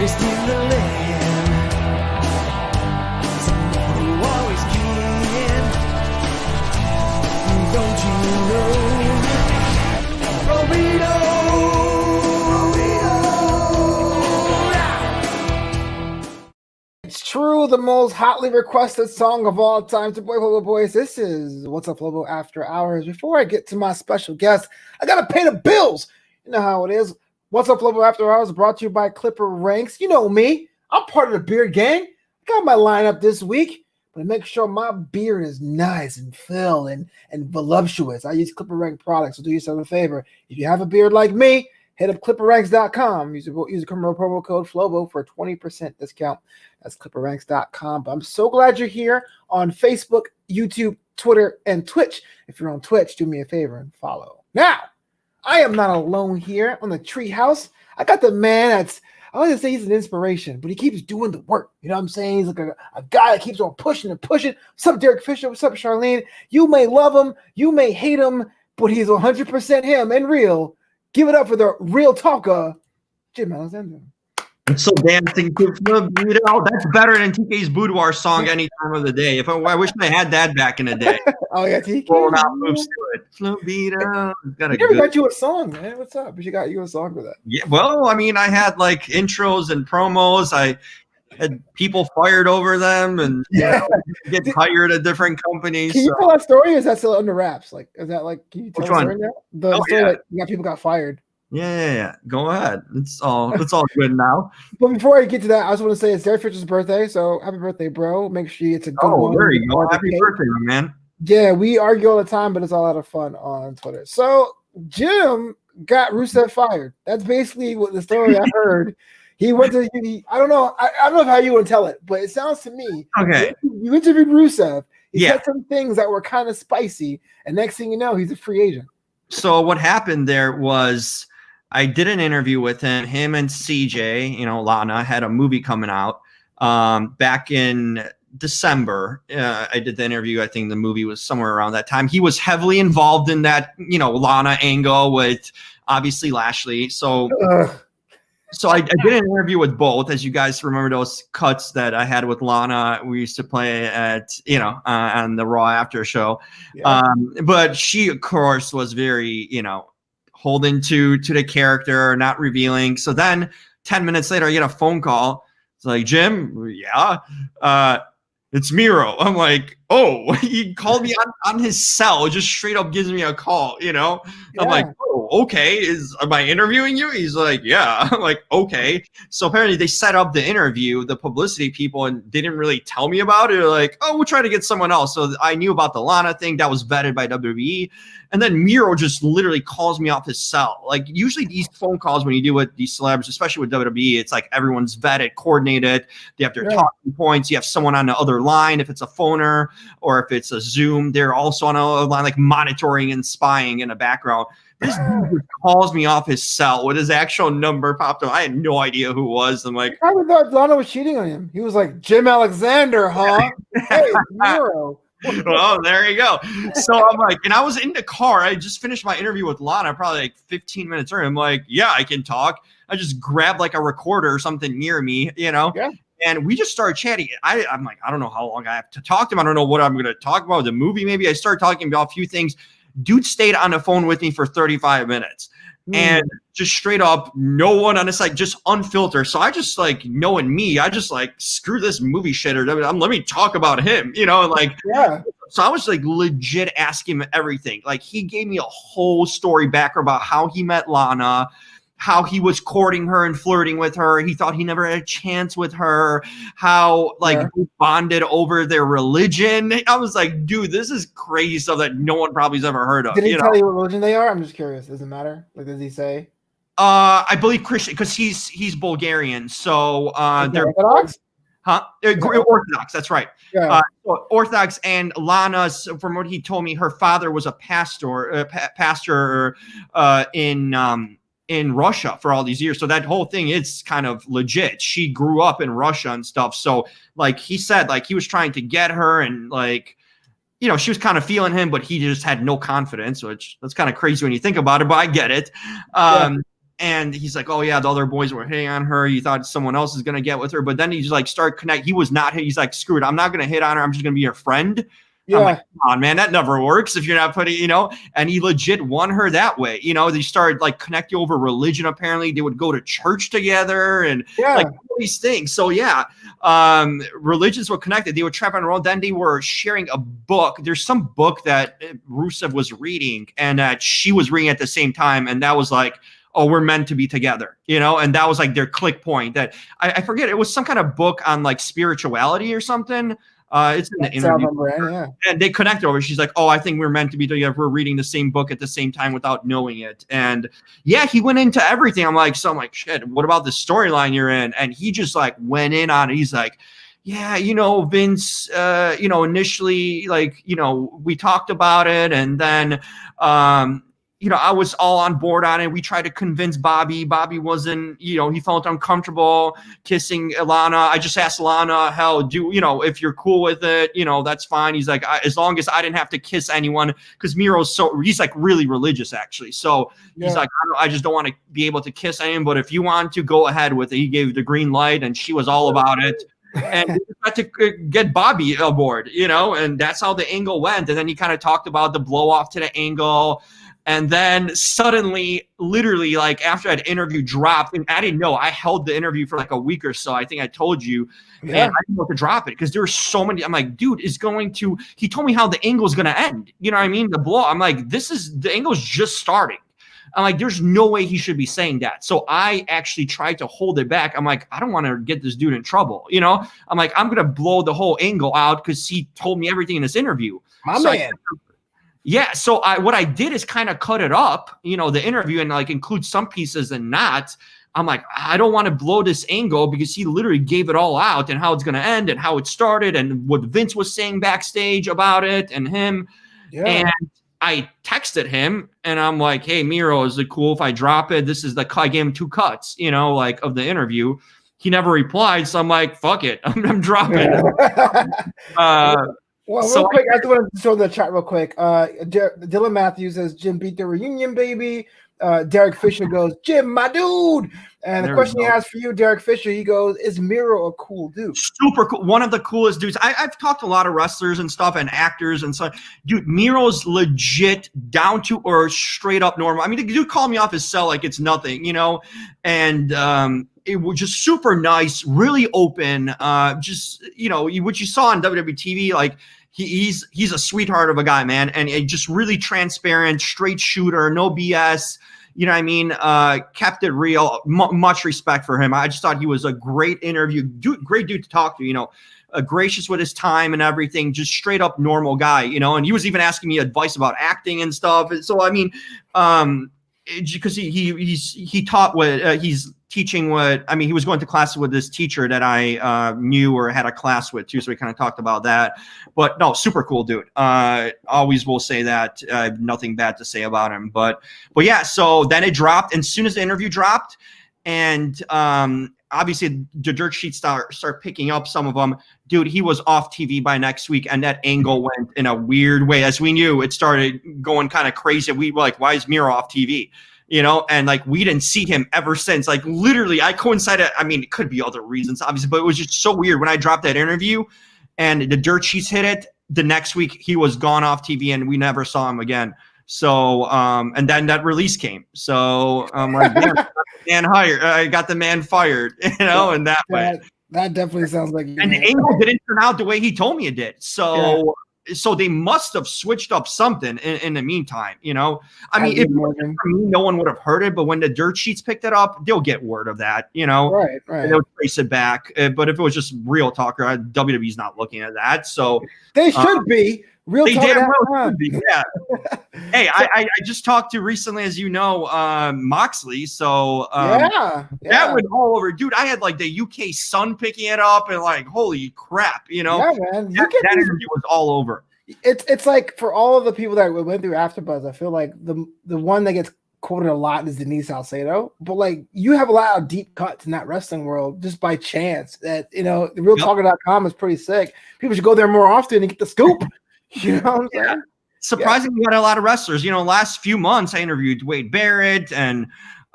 Every steal the land. Someone who always can. Don't you know? Robito! It's true, the most hotly requested song of all time to Flobo Boys. This is What's Up, Flobo After Hours. Before I get to my special guest, I gotta pay the bills. You know how it is. What's Up, Flobo After Hours brought to you by Clipper Ranks. You know me. I'm part of the beard gang. I got my lineup this week, but make sure my beard is nice and filled and voluptuous. I use Clipper Rank products, so do yourself a favor. If you have a beard like me, hit up clipperranks.com. Use the promo code FLOBO for a 20% discount. That's clipperranks.com. But I'm so glad you're here on Facebook, YouTube, Twitter, and Twitch. If you're on Twitch, do me a favor and follow. Now, I am not alone here on the treehouse. I got the man that's, I like to say he's an inspiration, but he keeps doing the work. You know what I'm saying? He's like a guy that keeps on pushing and pushing. What's up, Derek Fisher? What's up, Charlene? You may love him. You may hate him, but he's 100% him and real. Give it up for the real talker, Jim Alexander. It's so dancing to Flobito. That's better than TK's Boudoir song any time of the day. I wish I had that back in the day. Oh yeah, TK. Rolling out moves to it. Flobito. Got you a song, man. What's up? We got you a song for that. Yeah, well, I mean, I had like intros and promos. I had people fired over them and get hired at different companies. Can you tell that story? Or is that still under wraps? Like, is that like? Can you tell Which one? The story that people got fired. Yeah. Go ahead. It's all good now. But before I get to that, I just want to say it's Derek Fisher's birthday, so happy birthday, bro. Make sure it's a good one. There you go. Happy birthday, my man. Yeah, we argue all the time, but it's all out of fun on Twitter. So Jim got Rusev fired. That's basically what the story I heard. He went to I don't know how you want to tell it, but it sounds to me. Okay. You interviewed Rusev. He said some things that were kind of spicy, and next thing you know, he's a free agent. So what happened there was I did an interview with him. Him and CJ, Lana, had a movie coming out back in December. I did the interview. I think the movie was somewhere around that time. He was heavily involved in that, Lana angle with obviously Lashley. So I did an interview with both. As you guys remember those cuts that I had with Lana, we used to play at, on the Raw After show. Yeah. But she, of course, was very, holding to the character, not revealing. So then 10 minutes later, I get a phone call. It's like, Jim, it's Miro. I'm like, oh, he called me on his cell, just straight up gives me a call, I'm like, oh, okay. Am I interviewing you? He's like, yeah. I'm like, okay. So apparently they set up the interview, the publicity people, and they didn't really tell me about it. They're like, oh, we'll try to get someone else. So I knew about the Lana thing that was vetted by WWE. And then Miro just literally calls me off his cell. Like usually these phone calls when you do with these celebs, especially with WWE, it's like everyone's vetted, coordinated. They have their talking points. You have someone on the other line if it's a phoner or if it's a Zoom. They're also on a line like monitoring and spying in the background. This dude calls me off his cell with his actual number popped up. I had no idea who it was. I'm like, I thought Lana was cheating on him. He was like, Jim Alexander, huh? Hey, Miro. Well, there you go. So I'm like, and I was in the car. I just finished my interview with Lana, probably like 15 minutes early. I'm like, yeah, I can talk. I just grabbed like a recorder or something near me, Yeah. And we just started chatting. I'm like, I don't know how long I have to talk to him. I don't know what I'm going to talk about. The movie, maybe. I started talking about a few things. Dude stayed on the phone with me for 35 minutes. And just straight up, no one on his side, just unfiltered. So I just like, knowing me, I just like, screw this movie shit, or let me talk about him, So I was like legit asking him everything. Like he gave me a whole story background about how he met Lana, how he was courting her and flirting with her. He thought he never had a chance with her, how they bonded over their religion. I was like, dude, this is crazy stuff that no one probably has ever heard of. Did he tell you what religion they are? I'm just curious. Does it matter? Like, does he say? I believe Christian, because he's Bulgarian. So they're Orthodox? Orthodox, that's right. Yeah. Orthodox, and Lana's, from what he told me, her father was a pastor in Russia for all these years. So that whole thing is kind of legit. She grew up in Russia and stuff. So like he said, like he was trying to get her and like, she was kind of feeling him, but he just had no confidence, which that's kind of crazy when you think about it, but I get it. And he's like, oh yeah, the other boys were hitting on her. You thought someone else is gonna get with her, but then he's like, he was not hit. He's like, screw it, I'm not gonna hit on her. I'm just gonna be your friend. Yeah. I'm like, come on, man, that never works if you're not putting, and he legit won her that way. They started like connecting over religion. Apparently they would go to church together and like all these things. So yeah, religions were connected. They would travel on the road. Then they were sharing a book. There's some book that Rusev was reading and that she was reading at the same time. And that was like, oh, we're meant to be together, and that was like their click point. That I forget, it was some kind of book on like spirituality or something. It's in the interview. And they connected over. She's like, oh, I think we're meant to be together. We're reading the same book at the same time without knowing it. And yeah, he went into everything. I'm like, shit, what about the storyline you're in? And he just like went in on it. He's like, yeah, Vince, initially, like, we talked about it. And then, I was all on board on it. We tried to convince Bobby. Bobby wasn't, he felt uncomfortable kissing Ilana. I just asked Ilana, hell, if you're cool with it, that's fine. He's like, as long as I didn't have to kiss anyone, because he's like really religious actually. So he's like, I just don't want to be able to kiss anyone, but if you want to, go ahead with it. He gave the green light and she was all about it. And we had to get Bobby aboard, and that's how the angle went. And then he kind of talked about the blow off to the angle. And then suddenly, literally, like after that interview dropped, and I didn't know, I held the interview for like a week or so. I think I told you, and I didn't know to drop it because there were so many. I'm like, dude, he told me how the angle is going to end. You know what I mean? The blow. I'm like, the angle's just starting. I'm like, there's no way he should be saying that. So I actually tried to hold it back. I'm like, I don't want to get this dude in trouble. I'm like, I'm going to blow the whole angle out because he told me everything in this interview. My man. Yeah, so what I did is kind of cut it up, the interview, and like include some pieces and not. I'm like, I don't want to blow this angle because he literally gave it all out and how it's going to end and how it started and what Vince was saying backstage about it and him. Yeah. And I texted him and I'm like, hey, Miro, is it cool if I drop it? This is I gave him 2 cuts, like of the interview. He never replied, so I'm like, fuck it, I'm dropping it. Well, real quick, I just want to show the chat real quick. Dylan Matthews says, Jim beat the reunion, baby. Derek Fisher goes, Jim, my dude. And the question he has for you, Derek Fisher, he goes, is Miro a cool dude? Super cool. One of the coolest dudes. I've talked to a lot of wrestlers and stuff and actors and stuff. Dude, Miro's legit down to earth, straight up normal. I mean, the dude called me off his cell like it's nothing, and it was just super nice, really open. Just, what you saw on WWE TV, like, he's a sweetheart of a guy, man, and just really transparent, straight shooter, no BS. You know what I mean? Kept it real. Much respect for him. I just thought he was a great interview, great dude to talk to. Gracious with his time and everything. Just straight up normal guy. And he was even asking me advice about acting and stuff. So I mean, because he taught what he's teaching he was going to class with this teacher that I knew or had a class with too. So we kind of talked about that, but no, super cool dude. Always will say that. I have nothing bad to say about him, but yeah, so then it dropped. And as soon as the interview dropped and obviously the dirt sheets start picking up some of them, dude, he was off TV by next week. And that angle went in a weird way. As we knew, it started going kind of crazy. We were like, why is Miro off TV? And like, we didn't see him ever since. Like, literally, I coincided. I mean, it could be other reasons, obviously, but it was just so weird when I dropped that interview and the dirt sheets hit it. The next week, he was gone off TV and we never saw him again. So, and then that release came. So I'm like, I got the man fired, in that way. That definitely sounds like. And the angle didn't turn out the way he told me it did. So. Yeah. So they must have switched up something in the meantime, I mean, if it wasn't for me, no one would have heard it. But when the dirt sheets picked it up, they'll get word of that, Right. And they'll trace it back. But if it was just real talker, WWE's not looking at that. So they should be. Real they talk. Damn well should be. Yeah. Hey, I just talked to recently, as you know, Moxley. So that went all over, dude. I had like the UK Sun picking it up, and like, holy crap, Yeah, man. That interview was all over. It's like for all of the people that went through AfterBuzz, I feel like the one that gets quoted a lot is Denise Salcedo. But like, you have a lot of deep cuts in that wrestling world just by chance. That the realtalker.com is pretty sick. People should go there more often and get the scoop. You know what I'm saying? Surprisingly, we had a lot of wrestlers. Last few months, I interviewed Wade Barrett and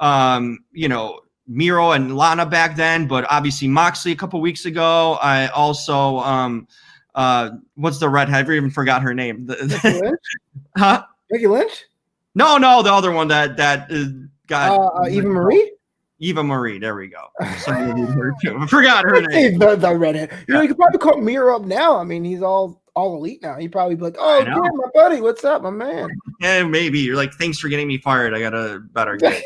you know, Miro and Lana back then, but obviously Moxley a couple weeks ago. I also what's the redhead? I even forgot her name. Becky Lynch? Huh? Becky Lynch? No, the other one that got Eva Marie? Eva Marie, there we go. I forgot her name. The redhead. You know, you could probably call Miro up now. I mean, he's all elite now. He'd probably be like, "Oh, yeah, my buddy, what's up, my man?" Yeah, maybe you're like, "Thanks for getting me fired. I got a better gig."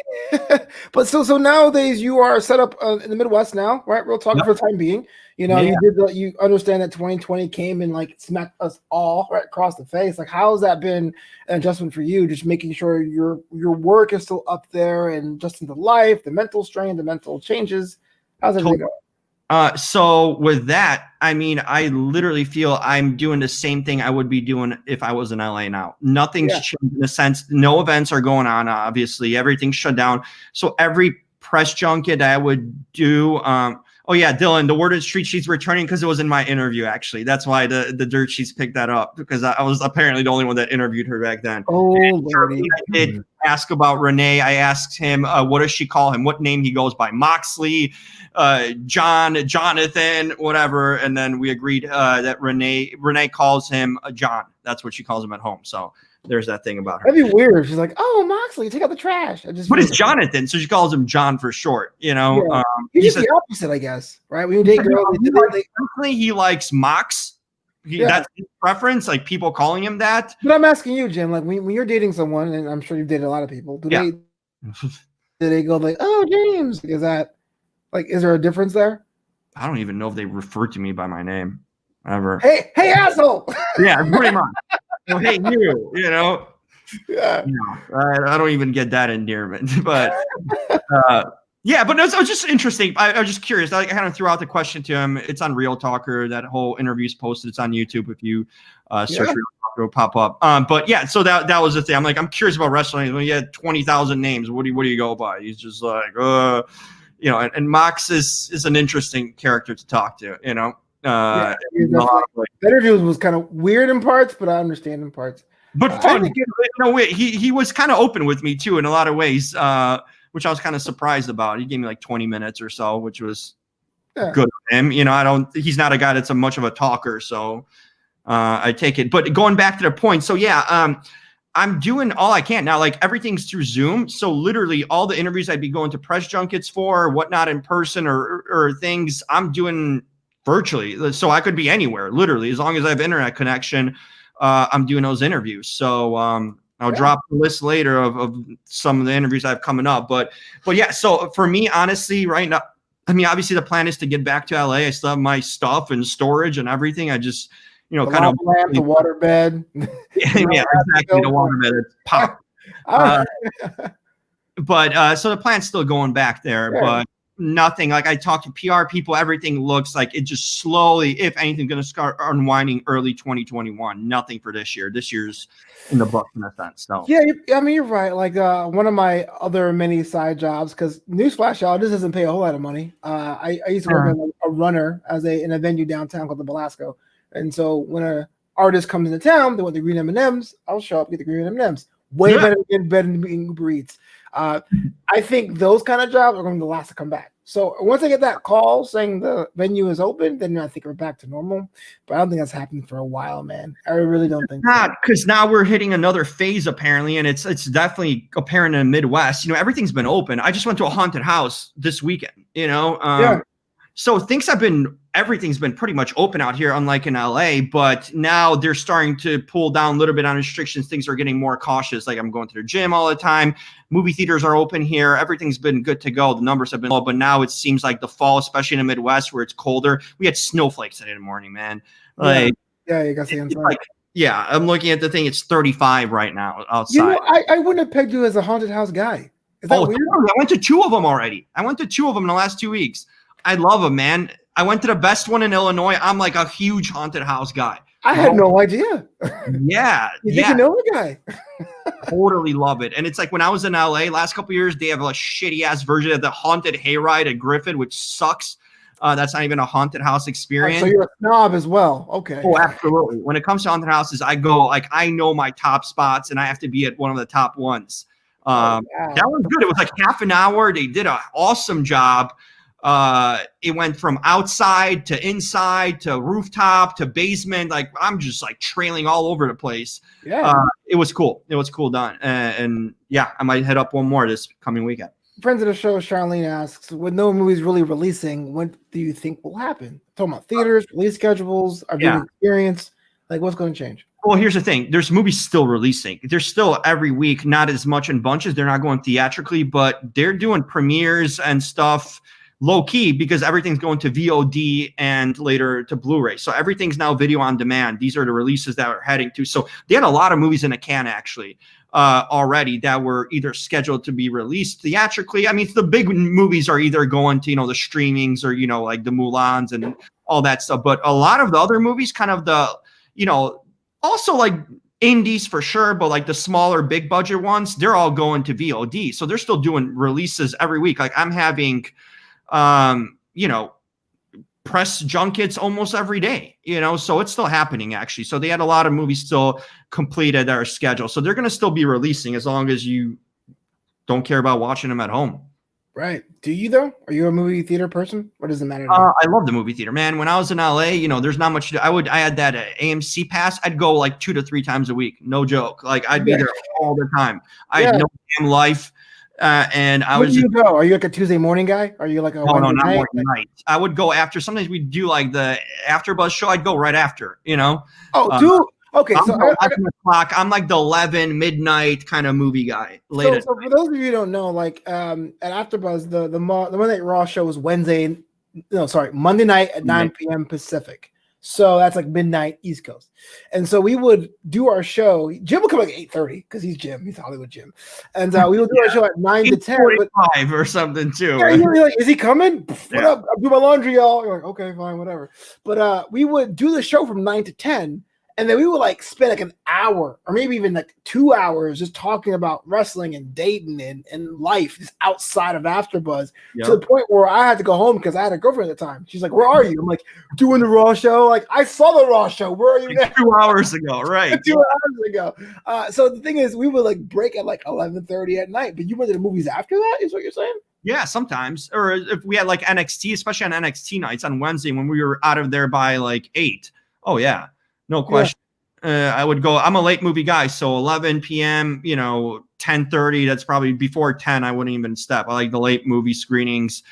But so nowadays you are set up in the Midwest now, right? Real talk for the time being. You know, you understand that 2020 came and like smacked us all right across the face. Like, how has that been an adjustment for you? Just making sure your work is still up there and adjusting to life, the mental strain, the mental changes. How's everything going? So with that, I mean, I literally feel I'm doing the same thing I would be doing if I was in LA now. Nothing's changed in a sense. No events are going on. Obviously, everything's shut down. So every press junket I would do, oh yeah, Dylan, the word is street sheets returning because it was in my interview. Actually, that's why the dirt sheets picked that up, because I was apparently the only one that interviewed her back then. Oh, Lordy. I did ask about Renee. I asked him, what does she call him? What name he goes by? Moxley, John, Jonathan, whatever. And then we agreed that Renee calls him John. That's what she calls him at home. So there's that thing about her. That'd be weird. She's like, "Oh, Moxley, take out the trash." But it's Jonathan, so she calls him John for short. You know, yeah. He's the opposite, I guess. Right? When you date girls, he likes Mox. That's his preference. Like people calling him that. But I'm asking you, Jim. Like when you're dating someone, and I'm sure you've dated a lot of people. Do they go like, "Oh, James"? Is that like? Is there a difference there? I don't even know if they refer to me by my name ever. Hey, asshole. Yeah, pretty much. Oh, hey, you know. Yeah. I don't even get that endearment, but yeah, but it was just interesting. I was just curious. I kind of threw out the question to him. It's on Real Talker. That whole interview is posted. It's on YouTube. If you search Real Talker, it'll pop up. But yeah, so that was the thing. I'm like, I'm curious about wrestling. When you had 20,000 names, what do you go by? He's just like, you know, and Mox is an interesting character to talk to, you know. The interview was kind of weird in parts, but I understand in parts. But fun. He was kind of open with me too in a lot of ways, which I was kind of surprised about. He gave me like 20 minutes or so, which was good for him. You know, he's not a guy that's much of a talker, so I take it. But going back to the point, so yeah, I'm doing all I can now. Like everything's through Zoom, so literally all the interviews I'd be going to press junkets for, or whatnot, in person or things, I'm doing virtually. So I could be anywhere, literally, as long as I have internet connection. I'm doing those interviews. So I'll drop the list later of some of the interviews I have coming up. But yeah, so for me, honestly, right now, I mean, obviously the plan is to get back to LA. I still have my stuff and storage and everything. I just, you know, the kind of lamp, the waterbed. Yeah, exactly. The waterbed pop. But so the plan's still going back there, but nothing. Like I talked to PR people, everything looks like it just slowly, if anything, going to start unwinding early 2021. Nothing for this year. This year's in the books in a sense. So yeah, I mean, you're right. Like one of my other many side jobs, because newsflash, y'all, this doesn't pay a whole lot of money. I used to work as a runner in a venue downtown called the Belasco, and so when an artist comes into town, they want the green M&Ms. I'll show up, get the green M&Ms. Way better than being Uber Eats. I think those kind of jobs are going to last to come back. So once I get that call saying the venue is open, then I think we're back to normal. But I don't think that's happened for a while, man. I really don't think not, because now we're hitting another phase apparently, and it's definitely apparent in the Midwest. You know, everything's been open. I just went to a haunted house this weekend. You know, so everything's been pretty much open out here, unlike in LA, but now they're starting to pull down a little bit on restrictions. Things are getting more cautious. Like I'm going to the gym all the time. Movie theaters are open here. Everything's been good to go. The numbers have been low, but now it seems like the fall, especially in the Midwest where it's colder. We had snowflakes today in the morning, man. Like, you got the inside. Like, yeah, I'm looking at the thing. It's 35 right now outside. You know, I wouldn't have pegged you as a haunted house guy. Is that weird? I went to 2 of them already. I went to 2 of them in the last 2 weeks. I love them, man. I went to the best one in Illinois. I'm like a huge haunted house guy. I had no idea. Yeah. You know the guy. Totally love it. And it's like when I was in LA last couple of years, they have a shitty ass version of the haunted hayride at Griffin, which sucks. That's not even a haunted house experience. So you're a snob as well. Okay. Oh, absolutely. When it comes to haunted houses, I go like I know my top spots and I have to be at one of the top ones. That was good. It was like half an hour. They did an awesome job. It went from outside to inside to rooftop to basement. Like I'm just like trailing all over the place. Yeah. It was cool. It was cool done. And yeah, I might head up one more this coming weekend. Friends of the show, Charlene asks, with no movies really releasing, what do you think will happen? Talking about theaters, release schedules, our viewing experience, like what's going to change? Well, here's the thing. There's movies still releasing. There's still every week, not as much in bunches. They're not going theatrically, but they're doing premieres and stuff low key because everything's going to VOD and later to Blu-ray. So everything's now video on demand. These are the releases that are heading to. So they had a lot of movies in a can actually already that were either scheduled to be released theatrically. I mean, the big movies are either going to, the streamings or, like the Mulans and all that stuff. But a lot of the other movies, kind of the, also like indies for sure, but like the smaller big budget ones, they're all going to VOD. So they're still doing releases every week. Like I'm having, press junkets almost every day, so it's still happening actually. So they had a lot of movies still completed their schedule. So they're going to still be releasing as long as you don't care about watching them at home. Right. Do you though? Are you a movie theater person? Or does it matter? I love the movie theater, man. When I was in LA, there's not much I had that AMC pass. I'd go like 2 to 3 times a week. No joke. Like I'd be there all the time. I had no damn life. And I was. Where do you go? Are you like a Tuesday morning guy? Are you like a no, not morning night? I would go after. Sometimes we do like the AfterBuzz show. I'd go right after. Oh, dude. Okay, I'm like the 11 midnight kind of movie guy. So for those of you who don't know, like at AfterBuzz, the Monday Night Raw show was Monday night at 9 p.m. Pacific. So that's like midnight East Coast. And so we would do our show. Jim would come like 8:30 because he's Jim. He's Hollywood Jim. And we would do our show at 9 to 10. 5 or something too. Yeah, you're like, is he coming? What up? I'll do my laundry, y'all. You're like, okay, fine, whatever. But we would do the show from 9 to 10. And then we would like spend like an hour or maybe even like 2 hours just talking about wrestling and dating and life just outside of AfterBuzz to the point where I had to go home because I had a girlfriend at the time. She's like, "Where are you?" I'm like, "Doing the Raw show." Like, I saw the Raw show. Where are you now? 2 hours ago, right? 2 hours ago. So the thing is, we would like break at like 11:30 at night. But you went to the movies after that? Is what you're saying? Yeah, sometimes. Or if we had like NXT, especially on NXT nights on Wednesday when we were out of there by like 8. Oh yeah. No question. Yeah. I would go. I'm a late movie guy, so 11 p.m. 10:30. That's probably before 10. I wouldn't even step. I like the late movie screenings,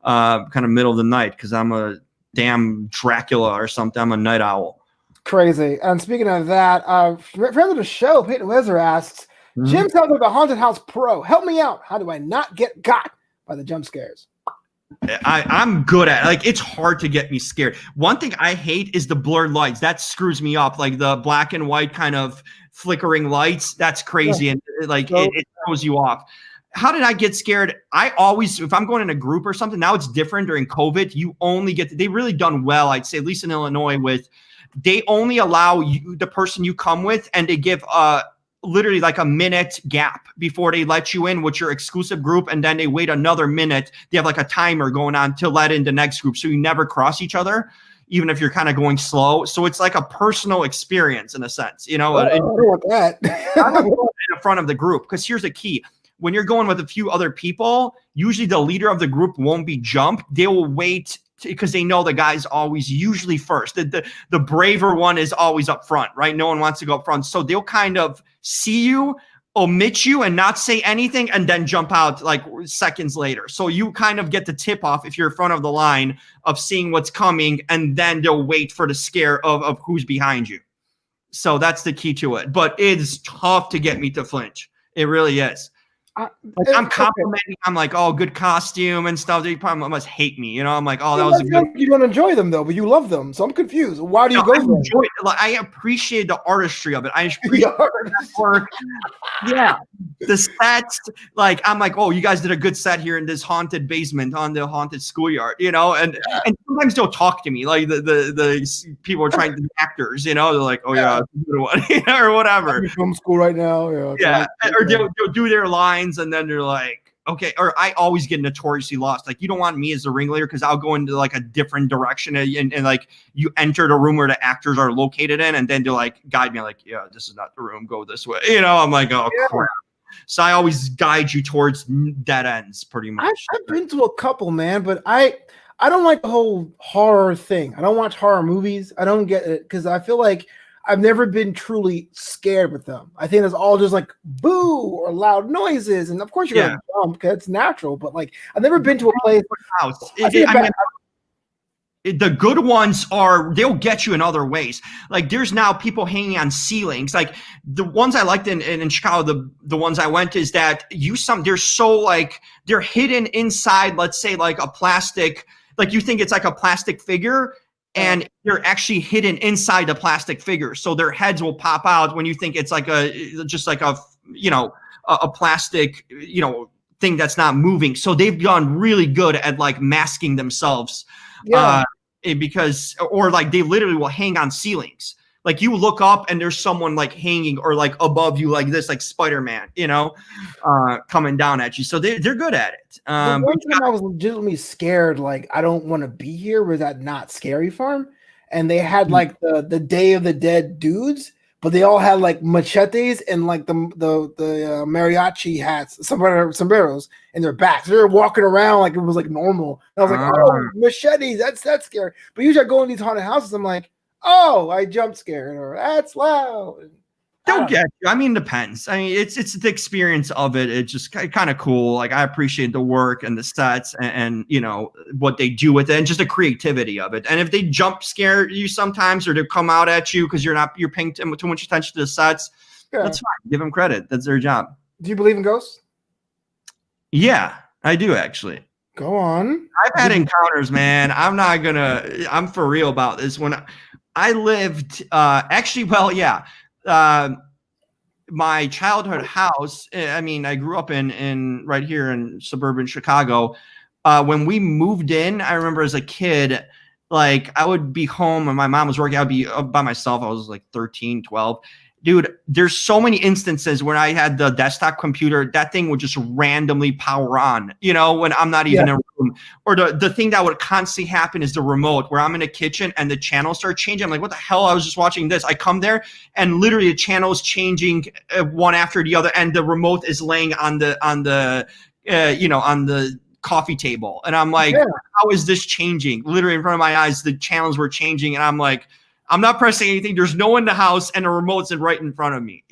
kind of middle of the night because I'm a damn Dracula or something. I'm a night owl. Crazy. And speaking of that, friend of the show, Peyton Wizard asks, Jim sounds like the Haunted House pro. Help me out. How do I not get got by the jump scares? I'm good at it. Like, it's hard to get me scared. One thing I hate is the blurred lights. That screws me up. Like the black and white kind of flickering lights. That's crazy. And like it throws you off. How did I get scared? I always, if I'm going in a group or something, now it's different during COVID. You only get, they really done well, I'd say, at least in Illinois, with they only allow you, the person you come with, and they give literally like a minute gap before they let you in with your exclusive group, and then they wait another minute. They have like a timer going on to let in the next group, so you never cross each other, even if you're kind of going slow. So it's like a personal experience in a sense, I don't want that. I'm in the front of the group, because here's the key. When you're going with a few other people, usually the leader of the group won't be jumped. They will wait because they know the guy's always usually first. The braver one is always up front, right? No one wants to go up front. So they'll kind of see you, omit you, and not say anything, and then jump out like seconds later. So you kind of get the tip off if you're in front of the line of seeing what's coming, and then they'll wait for the scare of who's behind you. So that's the key to it. But it's tough to get me to flinch. It really is. Like, I'm complimenting. I'm like, oh, good costume and stuff. They probably must hate me. I'm like, oh, that was a good. You don't enjoy them though, but you love them. So I'm confused. Why do you go for them? Like, I appreciate the artistry of it. I appreciate the work. Yeah, the sets. Like, I'm like, oh, you guys did a good set here in this haunted basement on the haunted schoolyard. And sometimes they'll talk to me, like the people are trying to be actors. They're like, oh yeah, good one, or whatever. I'm in film school right now. Yeah, or they'll do their lines. And then they're like, okay, or I always get notoriously lost. Like, you don't want me as the ringleader because I'll go into like a different direction and like you enter the room where the actors are located in, and then they'll like guide me like, yeah, this is not the room, go this way. I'm like, oh crap. So I always guide you towards dead ends, pretty much. I've been to a couple, man, but I don't like the whole horror thing. I don't watch horror movies. I don't get it because I feel like I've never been truly scared with them. I think it's all just like boo or loud noises, and of course you're gonna jump because it's natural. But like I've never been to a place. The good ones they'll get you in other ways. Like there's now people hanging on ceilings. Like the ones I liked in Chicago, the ones I went is that they're so like they're hidden inside, let's say like a plastic, like you think it's like a plastic figure and they're actually hidden inside the plastic figure. So their heads will pop out when you think it's like just like a plastic, thing that's not moving. So they've done really good at like masking themselves. Yeah. Or like they literally will hang on ceilings. Like you look up and there's someone like hanging or like above you like this, like Spider-Man, coming down at you. So they're good at it. The one time I was legitimately scared, like I don't want to be here, was at Not Scary Farm. And they had like the Day of the Dead dudes, but they all had like machetes and like the mariachi hats, sombreros in their backs. They were walking around like it was like normal. And I was like, oh, machetes, that's scary. But usually I go in these haunted houses, I'm like, oh, I jump scared or that's loud. They'll get you. I mean, depends. I mean, it's the experience of it. It's just kind of cool. Like I appreciate the work and the sets and what they do with it and just the creativity of it. And if they jump scare you sometimes or they come out at you because you're paying too much attention to the sets, that's fine. Give them credit. That's their job. Do you believe in ghosts? Yeah, I do actually. Go on. I've had encounters, man. I'm for real about this. When I lived, my childhood house, I mean, I grew up in right here in suburban Chicago. When we moved in, I remember as a kid, like I would be home and my mom was working. I'd be by myself. I was like 13, 12. Dude, there's so many instances where I had the desktop computer, that thing would just randomly power on, when I'm not even in a room. Or the thing that would constantly happen is the remote where I'm in a kitchen and the channels start changing. I'm like, what the hell? I was just watching this. I come there and literally the channel is changing one after the other. And the remote is laying on the coffee table. And I'm like, how is this changing? Literally in front of my eyes, the channels were changing. And I'm like, I'm not pressing anything. There's no one in the house and the remote's right in front of me,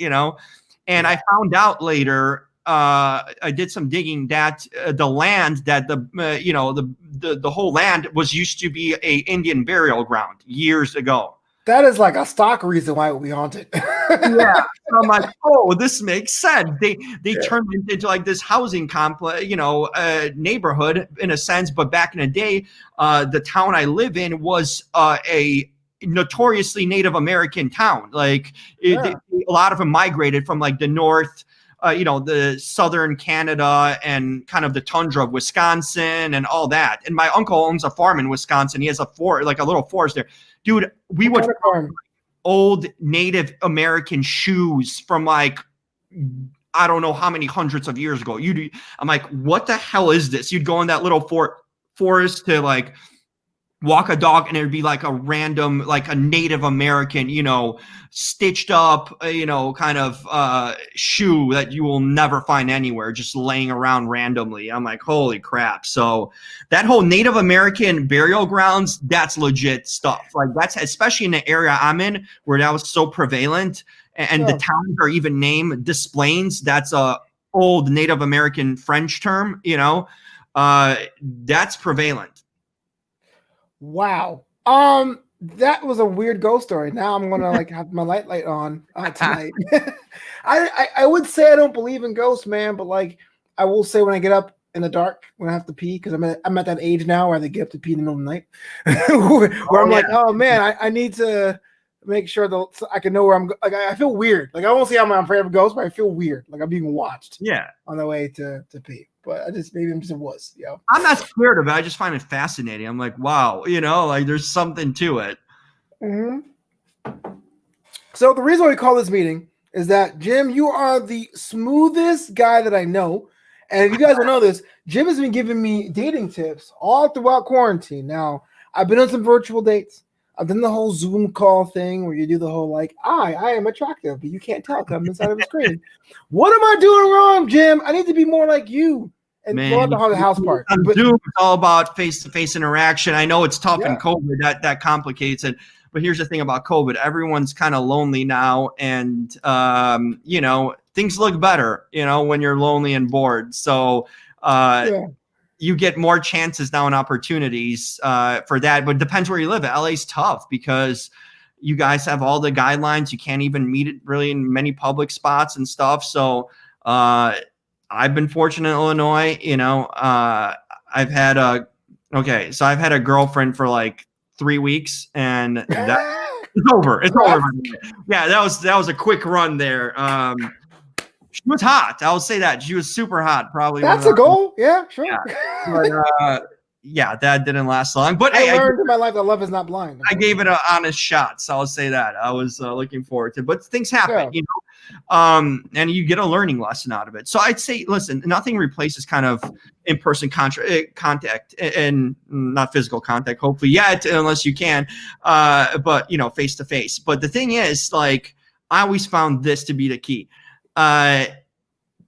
And I found out later, I did some digging that the land that the whole land was used to be a Indian burial ground years ago. That is like a stock reason why it would be haunted. Yeah. So I'm like, oh, this makes sense. They turned it into like this housing complex, neighborhood in a sense. But back in the day, the town I live in was a notoriously Native American town. Like a lot of them migrated from like the north, the southern Canada and kind of the tundra of Wisconsin and all that. And my uncle owns a farm in Wisconsin. He has a little forest there. Dude, we would find old Native American shoes from like, I don't know how many hundreds of years ago. I'm like, what the hell is this? You'd go in that little forest to like walk a dog and it'd be like a random, like a Native American, stitched up, kind of shoe that you will never find anywhere, just laying around randomly. I'm like, holy crap. So that whole Native American burial grounds, that's legit stuff. Like that's, especially in the area I'm in where that was so prevalent and the towns are even named Des Plaines. That's a old Native American French term, that's prevalent. Wow. That was a weird ghost story. Now I'm gonna like have my light on tonight. I would say I don't believe in ghosts, man, but like I will say when I get up in the dark when I have to pee, because I'm at that age now where they get up to pee in the middle of the night, where I'm like, oh man, I need to make sure that so I can know where I'm. Like I feel weird. Like I won't say I'm afraid of ghosts, but I feel weird. Like I'm being watched. Yeah. On the way to pee. But maybe I'm just a wuss, I'm not scared of it. I just find it fascinating. I'm like, wow, like there's something to it. Mm-hmm. So the reason we call this meeting is that, Jim, you are the smoothest guy that I know. And you guys will know this. Jim has been giving me dating tips all throughout quarantine. Now, I've been on some virtual dates. I've done the whole Zoom call thing where you do the whole like, I am attractive, but you can't tell because I'm inside of a screen. What am I doing wrong, Jim? I need to be more like you. And go on the haunted house part. Zoom, it's all about face-to-face interaction. I know it's tough in COVID. That complicates it. But here's the thing about COVID. Everyone's kind of lonely now. And, things look better, when you're lonely and bored. So you get more chances now and opportunities for that. But it depends where you live. LA's tough because you guys have all the guidelines. You can't even meet it really in many public spots and stuff. So I've been fortunate in Illinois. I've had a girlfriend for like 3 weeks, and it's over. It's over. Yeah, that was a quick run there. She was hot. I'll say that she was super hot. Probably that's a goal. Yeah, sure. Yeah. But, that didn't last long. But I learned in my life that love is not blind. I gave it an honest shot, so I'll say that. I was looking forward to it. But things happen, and you get a learning lesson out of it. So I'd say, listen, nothing replaces kind of in-person contact and not physical contact, hopefully yet, unless you can, but, face-to-face. But the thing is, like, I always found this to be the key.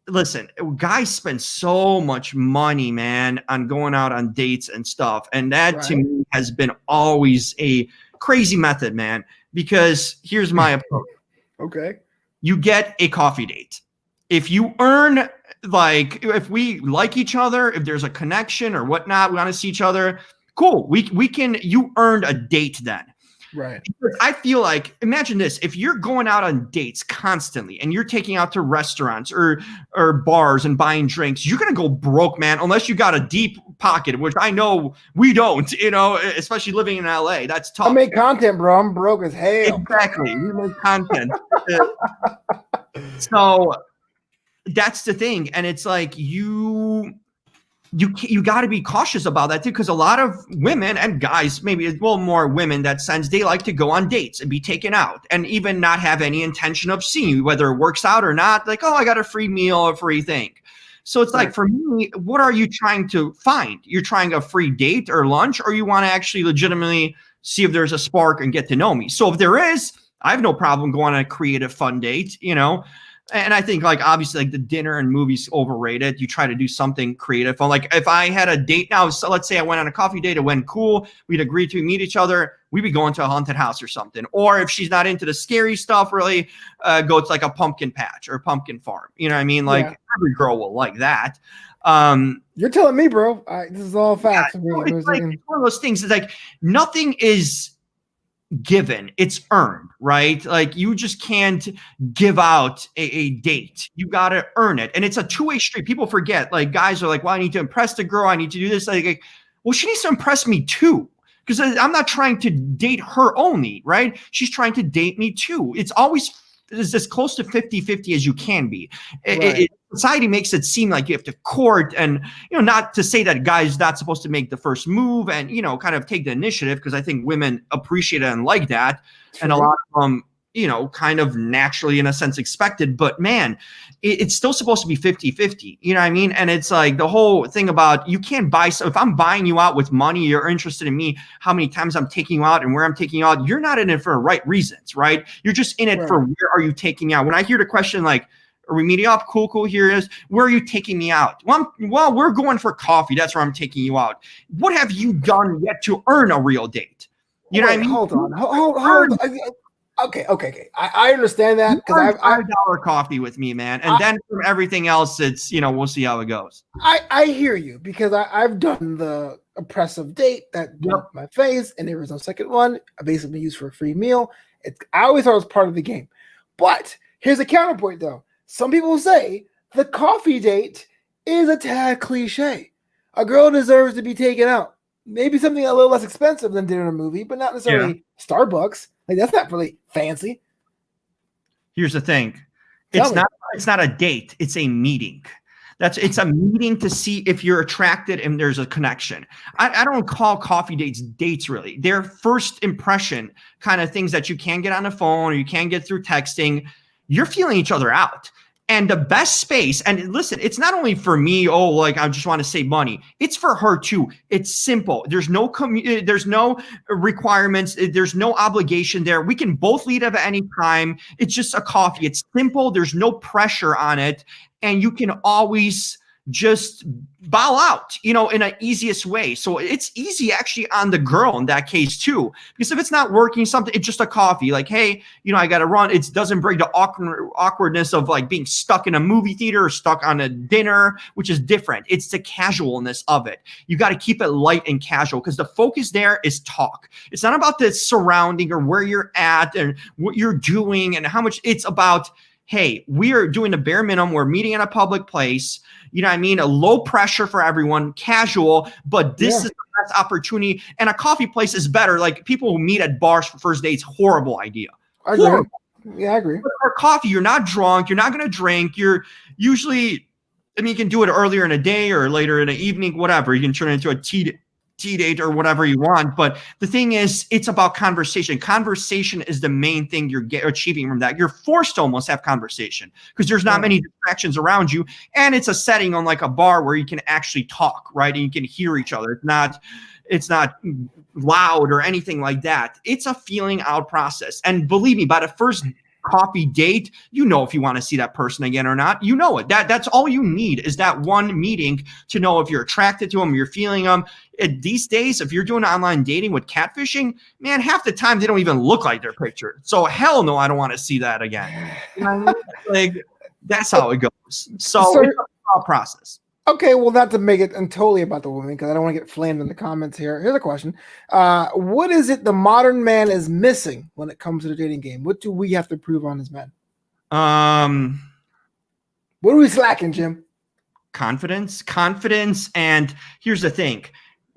Listen, guys spend so much money, man, on going out on dates and stuff. And that to me has been always a crazy method, man, because here's my approach. Okay. You get a coffee date. If you earn, like, if we like each other, if there's a connection or whatnot, we want to see each other, cool. You earned a date then. Right. I feel like, imagine this, if you're going out on dates constantly and you're taking out to restaurants or bars and buying drinks, you're going to go broke, man, unless you got a deep pocket, which I know we don't, especially living in LA. That's tough. I make content, bro. I'm broke as hell. Exactly. You make content. So that's the thing. And it's like you got to be cautious about that too, because a lot of women and guys, maybe more women, that sense, they like to go on dates and be taken out and even not have any intention of seeing you, whether it works out or not. Like, oh, I got a free meal, a free thing. So it's like, for me, what are you trying to find? You're trying a free date or lunch, or you want to actually legitimately see if there's a spark and get to know me? So if there is, I have no problem going on a creative, fun date, And I think, like, obviously, like, the dinner and movies overrated. You try to do something creative. Like, if I had a date now, so let's say I went on a coffee date, it went cool, we'd agreed to meet each other, we'd be going to a haunted house or something. Or if she's not into the scary stuff, really, go to like a pumpkin patch or a pumpkin farm. You know what I mean? Like, every girl will like that. You're telling me, bro. This is all facts. It's one of those things. It's like nothing is given, it's earned, right? Like, you just can't give out a date. You got to earn it. And it's a two-way street. People forget, like, guys are like, well, I need to impress the girl, I need to do this. Like, well, she needs to impress me too, because I'm not trying to date her only, right? She's trying to date me too. It's always as close to 50-50 as you can be. Right. Society makes it seem like you have to court, and, not to say that guys not supposed to make the first move and, kind of take the initiative, because I think women appreciate it and like that. True. And a lot of them, kind of naturally, in a sense, expected. But man, it's still supposed to be 50-50. You know what I mean? And it's like the whole thing about, you can't buy. So if I'm buying you out with money, you're interested in me, how many times I'm taking you out and where I'm taking you out, you're not in it for the right reasons, right? You're just in it for where are you taking me out? When I hear the question like, are we meeting up? Cool. Here it is. Where are you taking me out? Well, we're going for coffee. That's where I'm taking you out. What have you done yet to earn a real date? You know what I mean? Hold on. Okay. I understand that, because I've $5 coffee with me, man. And then from everything else, it's, we'll see how it goes. I hear you, because I've done the oppressive date that broke my face, and there was no second one. I basically used for a free meal. I always thought it was part of the game. But here's a counterpoint, though. Some people say the coffee date is a tad cliche. A girl deserves to be taken out. Maybe something a little less expensive than dinner and a movie, but not necessarily Starbucks. Like, that's not really fancy. Here's the thing. It's not a date. It's a meeting. It's a meeting to see if you're attracted and there's a connection. I don't call coffee dates really. They're first impression kind of things that you can get on the phone or you can get through texting. You're feeling each other out. And the best space, and listen, it's not only for me, oh, like I just want to save money. It's for her too. It's simple. There's no requirements. There's no obligation there. We can both leave at any time. It's just a coffee. It's simple. There's no pressure on it. And you can always just bow out, in an easiest way. So it's easy actually on the girl in that case too, because if it's not working, it's just a coffee, like, hey, I got to run. It doesn't bring the awkwardness of like being stuck in a movie theater or stuck on a dinner, which is different. It's the casualness of it. You got to keep it light and casual because the focus there is talk. It's not about the surrounding or where you're at and what you're doing and how much. It's about, hey, we are doing the bare minimum. We're meeting in a public place. You know what I mean? A low pressure for everyone, casual, but this is the best opportunity. And a coffee place is better. Like people who meet at bars for first dates, horrible idea. I agree. Yeah, I agree. But for coffee, you're not drunk. You're not going to drink. You're usually, you can do it earlier in a day or later in the evening, whatever. You can turn it into a tea date or whatever you want. But the thing is, it's about conversation. Conversation is the main thing you're achieving from that. You're forced to almost have conversation because there's not many distractions around you. And it's a setting on like a bar where you can actually talk, right? And you can hear each other. It's not loud or anything like that. It's a feeling out process. And believe me, by the first coffee date, if you want to see that person again or not. That's all you need is that one meeting to know if you're attracted to them, you're feeling them. These days, if you're doing online dating with catfishing, man, half the time they don't even look like their picture. So hell no, I don't want to see that again. Like that's how it goes. So it's a process. Okay, well, not to make it totally about the woman, because I don't want to get flamed in the comments here. Here's a question. What is it the modern man is missing when it comes to the dating game? What do we have to prove on as men? What are we slacking, Jim? Confidence. And here's the thing.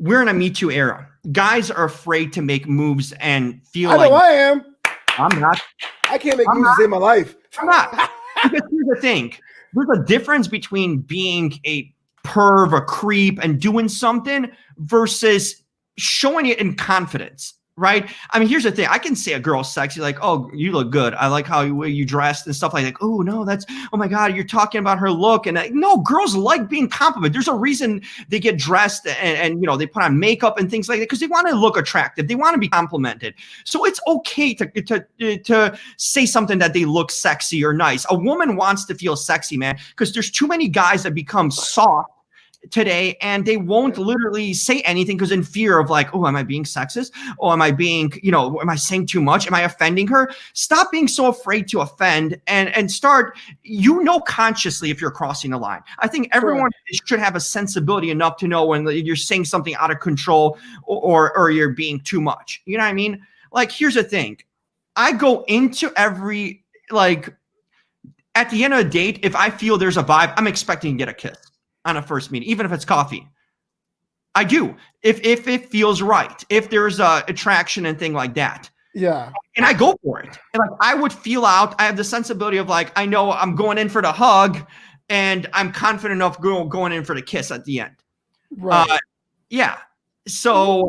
We're in a Me Too era. Guys are afraid to make moves and feel like... I am. I'm not. I can't make moves to save my life. I'm not. Because here's the thing. There's a difference between being a perv, a creep, and doing something versus showing it in confidence, right? I mean, here's the thing. I can say a girl's sexy, like, oh, you look good. I like how you dressed and stuff like that. Oh, no, oh my God, you're talking about her look. And no, girls like being complimented. There's a reason they get dressed and they put on makeup and things like that because they want to look attractive. They want to be complimented. So it's okay to say something that they look sexy or nice. A woman wants to feel sexy, man, because there's too many guys that become soft today and they won't literally say anything because in fear of like, oh, am I being sexist? Oh, am I being, am I saying too much? Am I offending her? Stop being so afraid to offend and start, consciously if you're crossing the line. I think everyone should have a sensibility enough to know when you're saying something out of control or you're being too much. You know what I mean? Like, here's the thing. I go into every, like, at the end of the date, if I feel there's a vibe, I'm expecting to get a kiss on a first meeting, even if it's coffee. I do. If it feels right, if there's a attraction and thing like that. Yeah. And I go for it. And like I would feel out. I have the sensibility of like, I know I'm going in for the hug and I'm confident enough going in for the kiss at the end. Right. Yeah. So.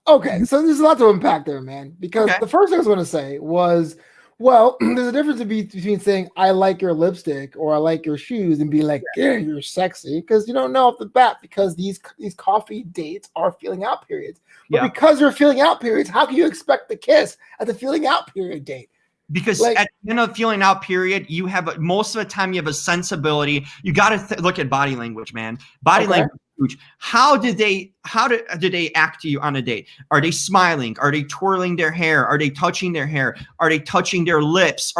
Okay. So there's a lot to unpack there, man, because the first thing I was going to say was, well, there's a difference between saying I like your lipstick or I like your shoes and be like, yeah, you're sexy, because you don't know off the bat because these coffee dates are feeling out periods. But because you're feeling out periods, how can you expect the kiss at the feeling out period date? Because at the end of the feeling out period, you have most of the time you have a sensibility. You got to look at body language, man. Body language is huge. How did they act to you on a date? Are they smiling? Are they twirling their hair? Are they touching their hair? Are they touching their lips?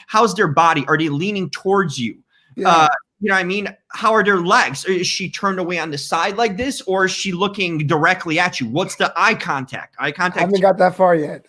How's their body? Are they leaning towards you? Yeah. You know what I mean? How are their legs? Is she turned away on the side like this, or is she looking directly at you? What's the eye contact? I haven't got that far yet.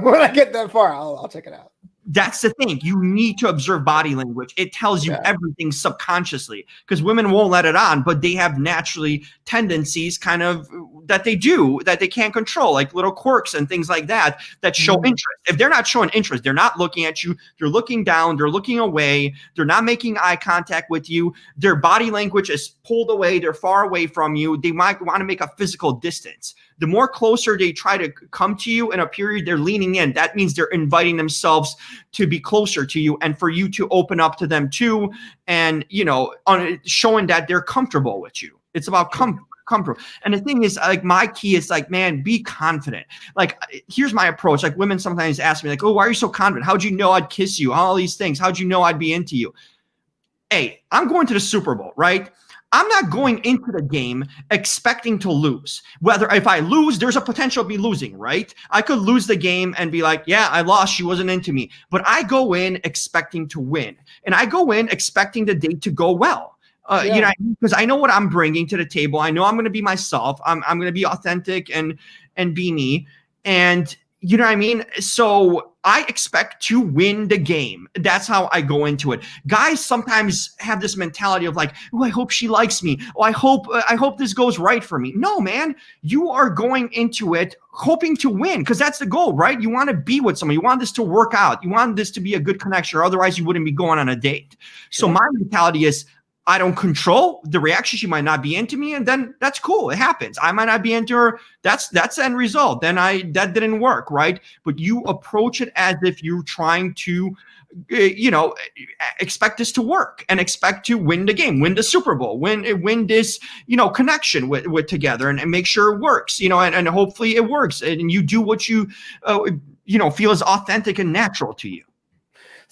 When I get that far, I'll check it out. That's the thing. You need to observe body language. It tells you everything subconsciously because women won't let it on, but they have naturally tendencies kind of that they do that they can't control, like little quirks and things like that show interest. If they're not showing interest, they're not looking at you, they're looking down, they're looking away, they're not making eye contact with you, their body language is pulled away, they're far away from you, they might want to make a physical distance. The more closer they try to come to you in a period, they're leaning in. That means they're inviting themselves to be closer to you and for you to open up to them too. And, showing that they're comfortable with you. It's about comfortable. And the thing is, like, my key is like, man, be confident. Like, here's my approach. Like, women sometimes ask me like, oh, why are you so confident? How'd you know I'd kiss you? All these things. How'd you know I'd be into you? Hey, I'm going to the Super Bowl, right? I'm not going into the game expecting to lose. Whether if I lose, there's a potential of me losing, right? I could lose the game and be like, yeah, I lost. She wasn't into me. But I go in expecting to win. And I go in expecting the date to go well. Because I know what I'm bringing to the table. I know I'm going to be myself. I'm going to be authentic and be me. And you know what I mean? So I expect to win the game. That's how I go into it. Guys sometimes have this mentality of like, oh, I hope she likes me. Oh, I hope this goes right for me. No, man, you are going into it hoping to win because that's the goal, right? You want to be with someone. You want this to work out. You want this to be a good connection, or otherwise you wouldn't be going on a date. So my mentality is, I don't control the reaction. She might not be into me, and then that's cool. It happens. I might not be into her. That's the end result. Then that didn't work, right? But you approach it as if you're trying to, expect this to work and expect to win the game, win the Super Bowl, win this, connection with together, and make sure it works, and hopefully it works, and you do what you, feel is authentic and natural to you.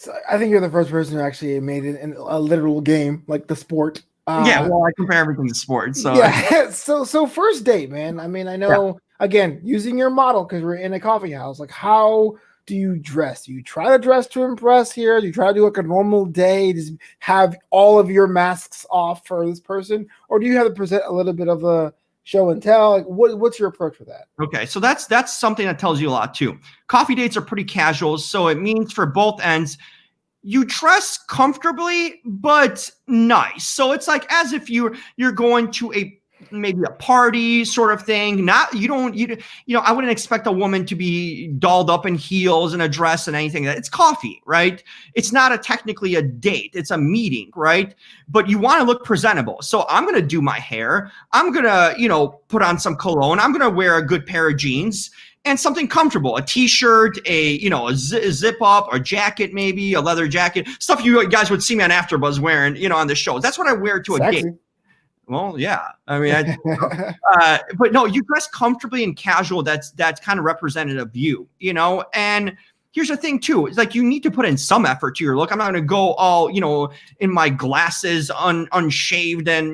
So I think you're the first person who actually made it in a literal game, like the sport. Well, I compare everything to sports. So yeah. So first date, man. I mean, I know again, using your model because we're in a coffee house. Like, how do you dress? Do you try to dress to impress here? Do you try to do like a normal day? Just have all of your masks off for this person, or do you have to present a little bit of a show and tell? Like, what's your approach with that? Okay, so that's something that tells you a lot too. Coffee dates are pretty casual, so it means for both ends, you dress comfortably but nice. So it's like as if you're going to maybe a party sort of thing. I wouldn't expect a woman to be dolled up in heels and a dress and anything. It's coffee, right? It's not technically a date. It's a meeting, right? But you want to look presentable. So I'm going to do my hair. I'm going to, put on some cologne. I'm going to wear a good pair of jeans and something comfortable, a t-shirt, a zip up, or jacket, maybe a leather jacket, stuff you guys would see me on AfterBuzz wearing, on the shows. That's what I wear to a date. Well, yeah. I mean, but no, you dress comfortably and casual. That's kind of representative of you, And here's the thing too: it's like you need to put in some effort to your look. I'm not going to go all, in my glasses, unshaved, and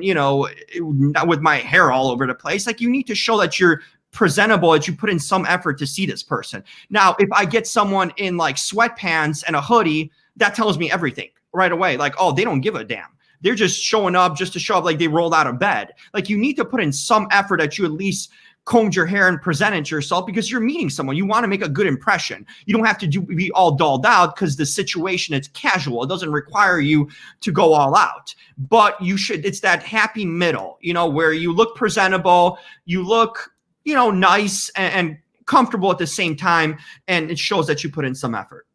with my hair all over the place. Like you need to show that you're presentable, that you put in some effort to see this person. Now, if I get someone in like sweatpants and a hoodie, that tells me everything right away. Like, oh, they don't give a damn. They're just showing up just to show up like they rolled out of bed. Like you need to put in some effort that you at least combed your hair and presented yourself because you're meeting someone. You want to make a good impression. You don't have to be all dolled out because the situation is casual. It doesn't require you to go all out. But you should, it's that happy middle, where you look presentable, you look, nice and comfortable at the same time. And it shows that you put in some effort.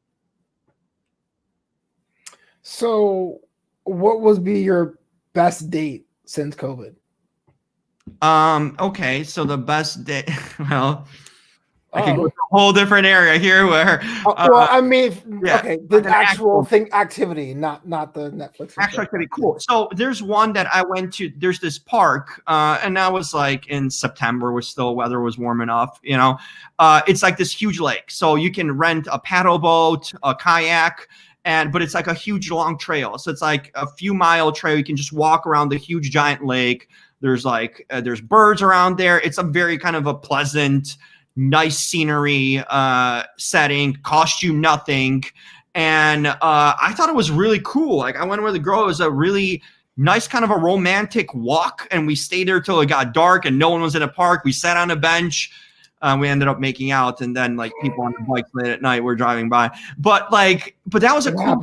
So what would be your best date since COVID? Okay, so the best day, well, I could go to a whole different area here where the actual thing activity, not the Netflix actual activity. Cool. So there's one that I went to. There's this park, and that was like in September, where still weather was warm enough. It's like this huge lake, so you can rent a paddle boat, a kayak. But it's like a huge long trail. So it's like a few mile trail. You can just walk around the huge giant lake. There's there's birds around there. It's a very kind of a pleasant, nice scenery setting, cost you nothing. And I thought it was really cool. Like I went with the girl. It was a really nice kind of a romantic walk. And we stayed there till it got dark and no one was in the park. We sat on a bench. We ended up making out, and then like people on the bikes late at night were driving by. But that was a cool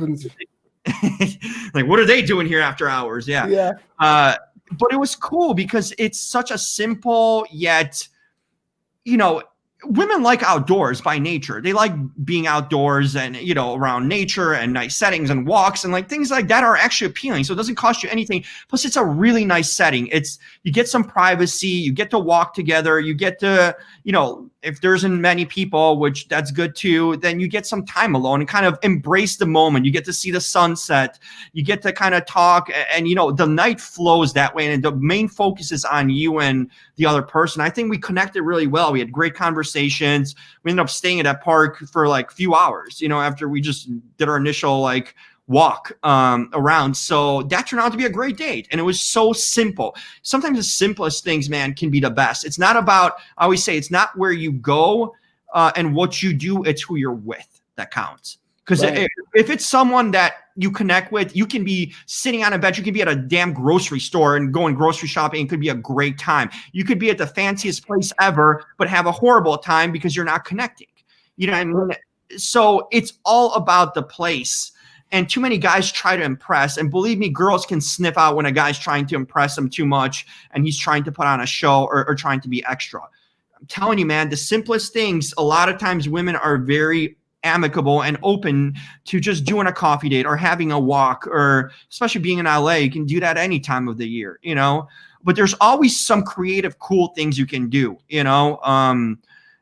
like, what are they doing here after hours? Yeah. But it was cool because it's such a simple yet women like outdoors by nature. They like being outdoors and, around nature and nice settings and walks and like things like that are actually appealing. So it doesn't cost you anything. Plus it's a really nice setting. You get some privacy, you get to walk together, you get to, if there isn't many people, which that's good too, then you get some time alone and kind of embrace the moment. You get to see the sunset, you get to kind of talk and, the night flows that way. And the main focus is on you and the other person. I think we connected really well. We had great conversations. We ended up staying at that park for like a few hours, after we just did our initial like walk around. So that turned out to be a great date. And it was so simple. Sometimes the simplest things, man, can be the best. It's not about, I always say, it's not where you go and what you do, it's who you're with that counts. Because if it's someone that you connect with, you can be sitting on a bench, you can be at a damn grocery store and going grocery shopping. It could be a great time. You could be at the fanciest place ever, but have a horrible time because you're not connecting. You know what I mean? So it's all about the place. And too many guys try to impress. And believe me, girls can sniff out when a guy's trying to impress them too much and he's trying to put on a show or trying to be extra. I'm telling you, man, the simplest things, a lot of times women are very amicable and open to just doing a coffee date or having a walk, or especially being in LA, you can do that any time of the year, but there's always some creative, cool things you can do,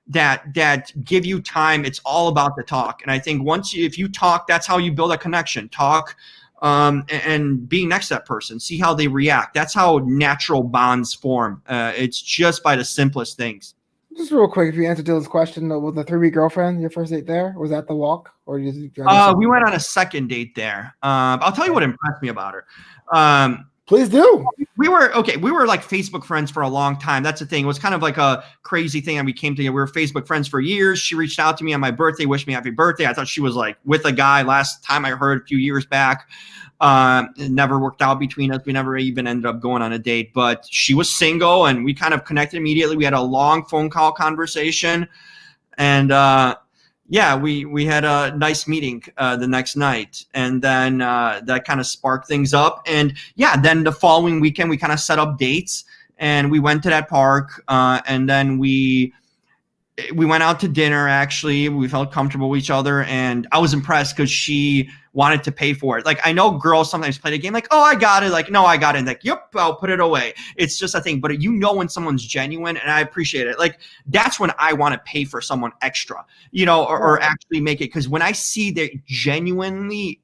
that give you time. It's all about the talk. And I think if you talk, that's how you build a connection. Talk and being next to that person, see how they react. That's how natural bonds form. It's just by the simplest things. Just real quick, if you answer Dylan's question, was the 3-week girlfriend your first date there? Was that the walk? Or did you we went on a second date there. I'll tell you what impressed me about her. Please do. We were like Facebook friends for a long time. That's the thing. It was kind of like a crazy thing. And we came together. We were Facebook friends for years. She reached out to me on my birthday, wished me happy birthday. I thought she was like with a guy last time I heard a few years back. It never worked out between us. We never even ended up going on a date, but she was single and we kind of connected immediately. We had a long phone call conversation and, we had a nice meeting the next night, and then that kind of sparked things up. And then the following weekend we kind of set up dates and we went to that park and then we went out to dinner. Actually, we felt comfortable with each other and I was impressed because she wanted to pay for it. Like, I know girls sometimes play the game like, oh, I got it. Like, no, I got it. Like, yep, I'll put it away. It's just a thing. But when someone's genuine, and I appreciate it. Like, that's when I want to pay for someone extra, or actually make it. Because when I see they genuinely,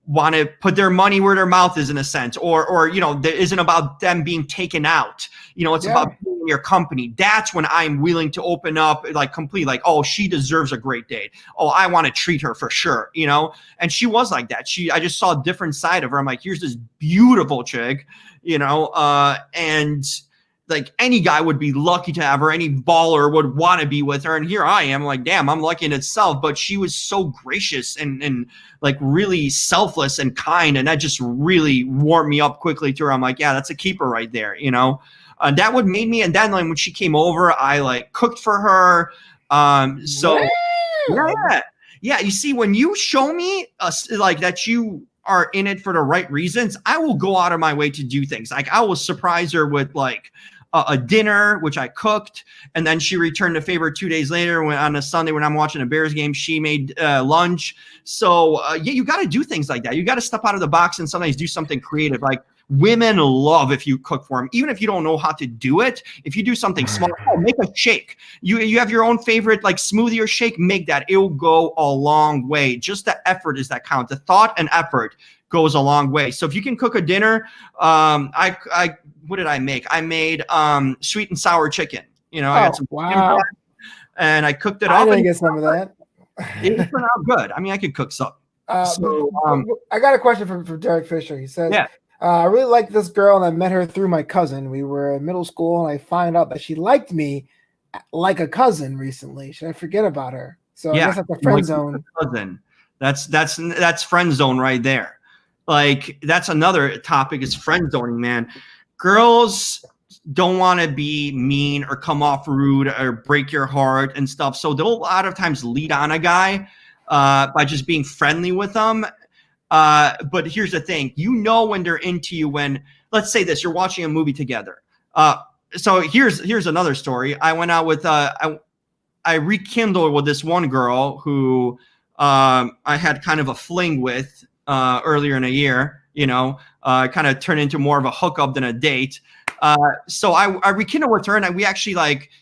want to put their money where their mouth is in a sense, or it isn't about them being taken out. It's about being in your company. That's when I'm willing to open up like completely, like, oh, she deserves a great date. Oh, I want to treat her for sure, and she was like that. I just saw a different side of her. I'm like, here's this beautiful chick, and like any guy would be lucky to have her, any baller would want to be with her. And here I am like, damn, I'm lucky in itself. But she was so gracious and like really selfless and kind. And that just really warmed me up quickly to her. I'm like, yeah, that's a keeper right there. That would made me. And then like, when she came over, I like cooked for her. Yeah. You see, when you show me like that, you are in it for the right reasons, I will go out of my way to do things. Like I will surprise her with like a dinner, which I cooked. And then she returned the favor 2 days later on a Sunday when I'm watching a Bears game, she made lunch. So you got to do things like that. You got to step out of the box and sometimes do something creative. Like women love if you cook for them, even if you don't know how to do it. If you do something small, make a shake. You have your own favorite like smoothie or shake, make that. It'll go a long way. Just the effort is that count. The thought and effort goes a long way. So if you can cook a dinner, what did I make? I made sweet and sour chicken. I got some chicken and I cooked it up. I didn't get some of that. It turned out good. I mean, I could cook something. I got a question from Derek Fisher. He says, I really like this girl and I met her through my cousin. We were in middle school and I find out that she liked me like a cousin recently. Should I forget about her? So I guess that's the friend zone. Cousin. That's friend zone right there. Like that's another topic is friend zoning, man. Girls don't want to be mean or come off rude or break your heart and stuff. So they'll a lot of times lead on a guy by just being friendly with them. But here's the thing, when they're into you when, let's say this, you're watching a movie together. so here's another story. I went out with I rekindled with this one girl who I had kind of a fling with earlier in the year, kind of turned into more of a hookup than a date. So I rekindled with her, and we actually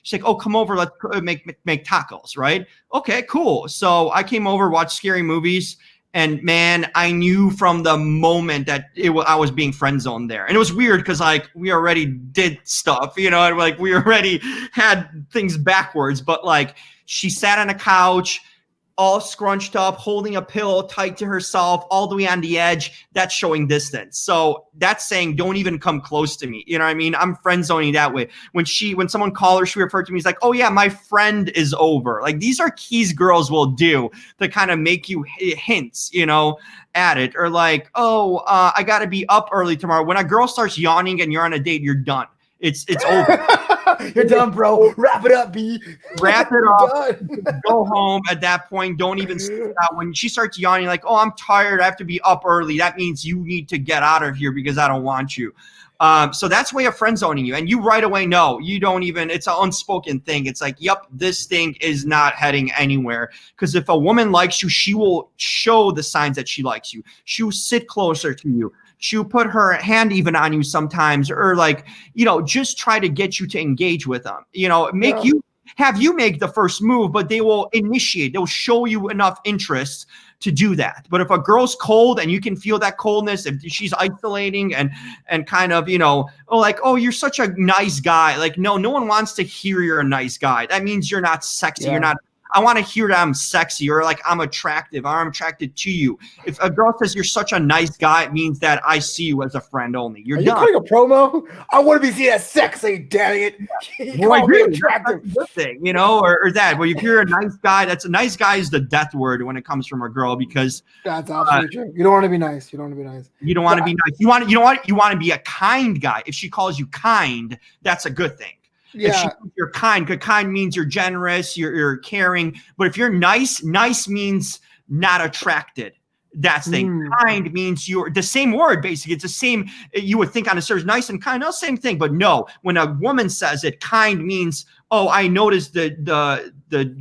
she's like, oh, come over, let's make tacos, right? Okay, cool. So I came over, watched scary movies, and man, I knew from the moment that I was being friend zoned there. And it was weird because we already did stuff, and we already had things backwards, but she sat on a couch, all scrunched up, holding a pillow tight to herself, all the way on the edge. That's showing distance. So that's saying, don't even come close to me. You know what I mean? I'm friend zoning that way. When someone called her, she referred to me as oh yeah, my friend is over. These are keys girls will do to kind of make you hints, at it. Or I got to be up early tomorrow. When a girl starts yawning and you're on a date, you're done. It's over. You're done, bro. Wrap it up, B. Wrap it up. Go home at that point. Don't even sit out. When she starts yawning, oh, I'm tired, I have to be up early, that means you need to get out of here because I don't want you. So that's way of friend zoning you. And you right away know. You don't even, it's an unspoken thing. It's yep, this thing is not heading anywhere. Because if a woman likes you, she will show the signs that she likes you. She'll sit closer to you. She'll put her hand even on you sometimes, or just try to get you to engage with them. Have you make the first move, but they will initiate. They'll show you enough interest to do that. But if a girl's cold and you can feel that coldness, if she's isolating and kind of, oh, you're such a nice guy. No one wants to hear you're a nice guy. That means you're not sexy. Yeah. You're not. I want to hear that I'm sexy, or I'm attractive, or I'm attracted to you. If a girl says you're such a nice guy, it means that I see you as a friend only. Are you putting a promo? I want to be seen as sexy, damn it. Well, I agree. Attractive. That's a good thing, or that. Well, if you're a nice guy, that's a nice guy is the death word when it comes from a girl, because that's absolutely true. You don't want to be nice. You don't want to be nice. You don't want to be nice. You want to be a kind guy. If she calls you kind, that's a good thing. Yeah. If you're kind, kind means you're generous, you're caring. But if you're nice means not attracted. That's the thing. Kind means you're the same word, basically. It's the same. You would think on a surface, nice and kind, no, same thing. But no, when a woman says it, kind means, oh, I noticed the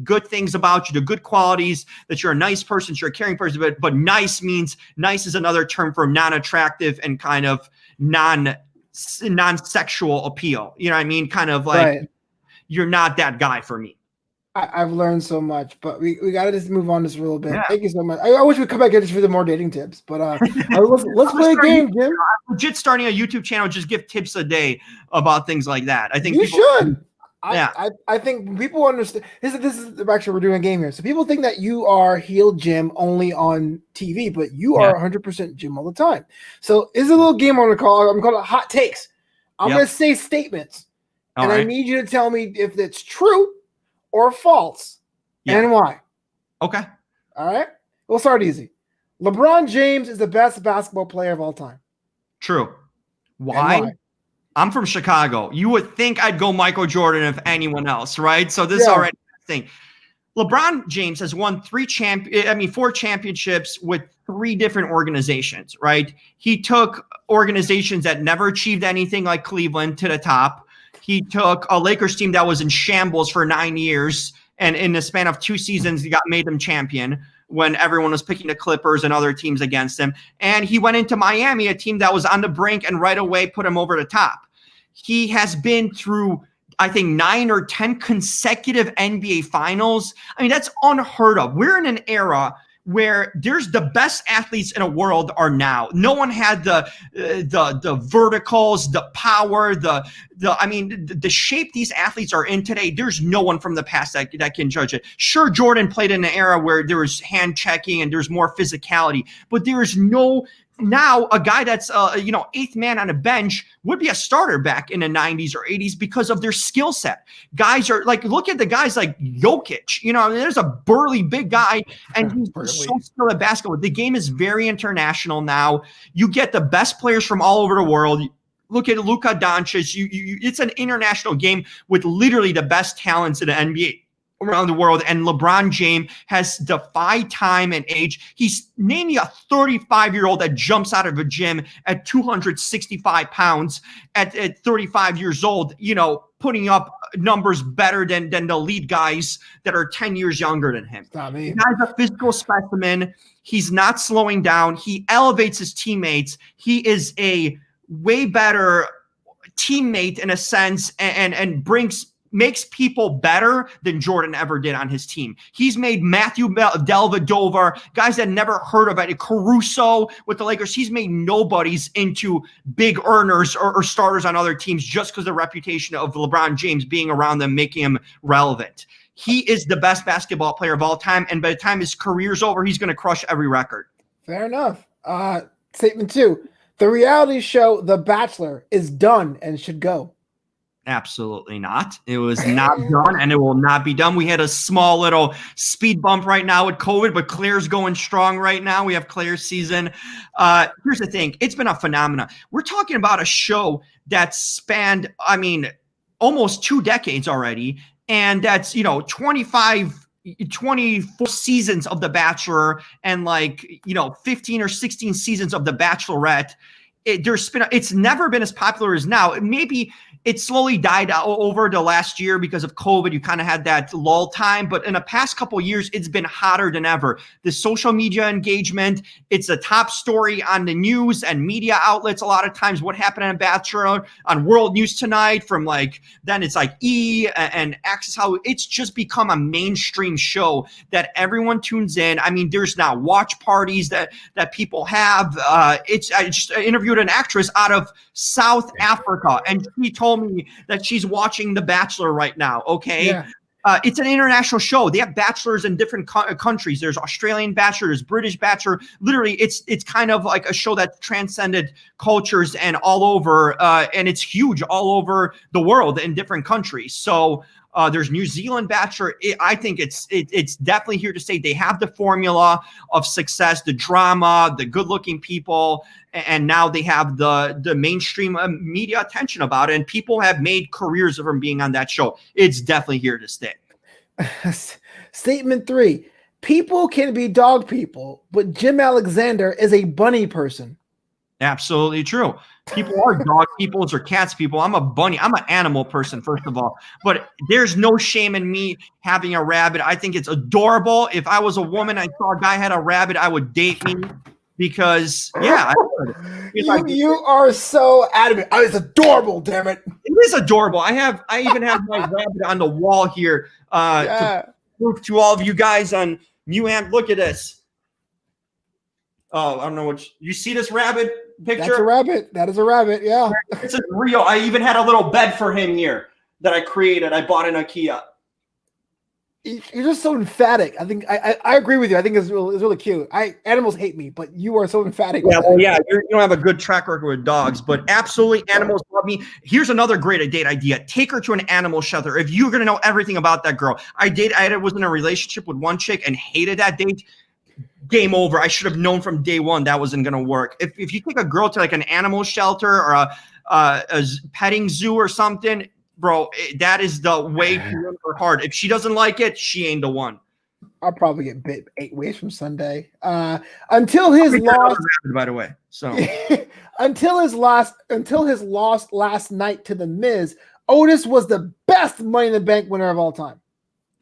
good things about you, the good qualities, that you're a nice person, you're a caring person. But nice means, nice is another term for non-attractive and kind of non-sexual appeal. You know what I mean? Kind of right. You're not that guy for me. I've learned so much, but we got to just move on just a little bit. Yeah. Thank you so much. I wish we'd come back here just for the more dating tips, but let's play a game, Jim. I'm legit starting a YouTube channel, just give tips a day about things like that. I think you should. Yeah. I think people understand. This is actually, we're doing a game here. So people think that you are heel Jim only on TV, but you are 100% Jim all the time. So is a little game I'm going to call. I'm calling it hot takes. I'm going to say statements, and I need you to tell me if it's true or false and why. Okay. All right. We'll start easy. LeBron James is the best basketball player of all time. True. Why? I'm from Chicago. You would think I'd go Michael Jordan if anyone else, right? So this is already a thing. LeBron James has won 4 championships with 3 different organizations, right? He took organizations that never achieved anything like Cleveland to the top. He took a Lakers team that was in shambles for 9 years, and in the span of 2 seasons, he made them champion when everyone was picking the Clippers and other teams against him. And he went into Miami, a team that was on the brink, and right away put him over the top. He has been through, I think, 9 or 10 consecutive NBA finals. I mean, that's unheard of. We're in an era where there's the best athletes in the world are now. No one had the verticals, the power, the shape these athletes are in today. There's no one from the past that can judge it. Sure, Jordan played in an era where there was hand checking and there's more physicality, but there is no. Now, a guy that's, 8th man on a bench would be a starter back in the 90s or 80s because of their skill set. Guys are look at the guys like Jokic. There's a burly big guy, and he's so skilled at basketball. The game is very international now. You get the best players from all over the world. Look at Luka Doncic. It's an international game with literally the best talents in the NBA around the world, and LeBron James has defied time and age. He's naming a 35-year-old that jumps out of a gym at 265 pounds at 35 years old, putting up numbers better than the lead guys that are 10 years younger than him. Not me. The guy's a physical specimen. He's not slowing down. He elevates his teammates. He is a way better teammate in a sense, and makes people better than Jordan ever did on his team. He's made Matthew Dellavedova, guys that never heard of it, Caruso with the Lakers. He's made nobodies into big earners or starters on other teams just because of the reputation of LeBron James being around them, making him relevant. He is the best basketball player of all time, and by the time his career's over, he's going to crush every record. Fair enough. Statement 2. The reality show The Bachelor is done and should go. Absolutely not. It was not done, and it will not be done. We had a small little speed bump right now with COVID, but Claire's going strong right now. We have Claire's season. Here's the thing. It's been a phenomenon. We're talking about a show that spanned, almost 2 decades already, and that's, 24 seasons of The Bachelor and 15 or 16 seasons of The Bachelorette. It's never been as popular as now. Maybe it slowly died over the last year because of COVID. You kind of had that lull time, but in the past couple of years, it's been hotter than ever. The social media engagement, it's a top story on the news and media outlets. A lot of times what happened on Bachelor on World News Tonight then it's E! And Access. How it's just become a mainstream show that everyone tunes in. There's now watch parties that people have. I just interviewed an actress out of South Africa, and she told me that she's watching The Bachelor right now. Okay. Yeah. It's an international show. They have bachelors in different countries. There's Australian Bachelor, there's British Bachelor. Literally, it's kind of like a show that transcended cultures and all over, and it's huge all over the world in different countries. So there's New Zealand Bachelor. I think it's definitely here to stay. They have the formula of success, the drama, the good-looking people, and now they have the mainstream media attention about it, and people have made careers from being on that show. It's definitely here to stay. Statement 3. People can be dog people, but Jim Alexander is a bunny person. Absolutely true. People are dog peoples or cats people. I'm a bunny. I'm an animal person, first of all. But there's no shame in me having a rabbit. I think it's adorable. If I was a woman, I saw a guy had a rabbit, I would date me because, yeah. You are so adamant. It's adorable, damn it. It is adorable. I even have my rabbit on the wall here to prove to all of you guys on Newham. Look at this. Oh, I don't know what you see this rabbit picture. That's a rabbit. That is a rabbit. Yeah. This is real. I even had a little bed for him here that I created. I bought in IKEA. You're just so emphatic. I think I agree with you. I think it's really cute. Animals hate me, but you are so emphatic. Yeah, well, yeah, you don't have a good track record with dogs, but absolutely animals love me. Here's another great date idea. Take her to an animal shelter. If you're going to know everything about that girl. I was in a relationship with one chick and hated that date. Game over. I should have known from day one that wasn't going to work. If you take a girl to an animal shelter or a petting zoo or something, bro, that is the way to win her heart. If she doesn't like it, she ain't the one. I'll probably get bit 8 ways from Sunday. Until his loss, by the way. So until his loss last night to The Miz, Otis was the best Money in the Bank winner of all time.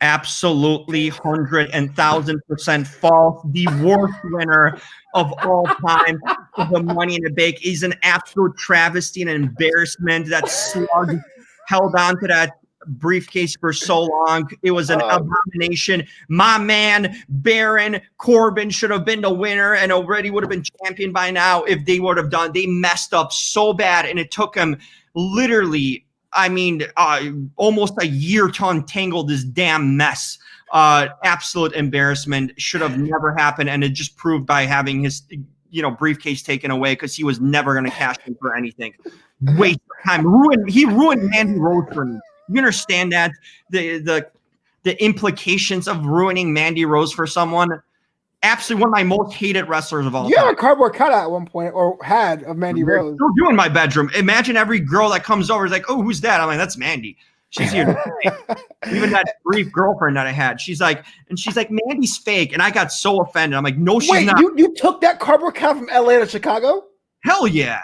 Absolutely 100,000% false. The worst winner of all time of the Money in the Bank is an absolute travesty and embarrassment. That slug held on to that briefcase for so long. It was an abomination. My man, Baron Corbin should have been the winner and already would have been champion by now if they would have done. They messed up so bad, and it took him literally almost a year to untangle this damn mess. Absolute embarrassment. Should have never happened, and it just proved by having his briefcase taken away because he was never going to cash in for anything. Waste of time. He ruined Mandy Rose for me. You understand that? The implications of ruining Mandy Rose for someone. Absolutely one of my most hated wrestlers of all time. You have a cardboard cutout at one point, or had, of Mandy Rose. Still doing my bedroom. Imagine every girl that comes over is like, "Oh, who's that?" I'm like, "That's Mandy." She's here to stay. Even that brief girlfriend that I had, she's like, Mandy's fake. And I got so offended. I'm like, no, she's not. You took that cardboard count from LA to Chicago? Hell yeah.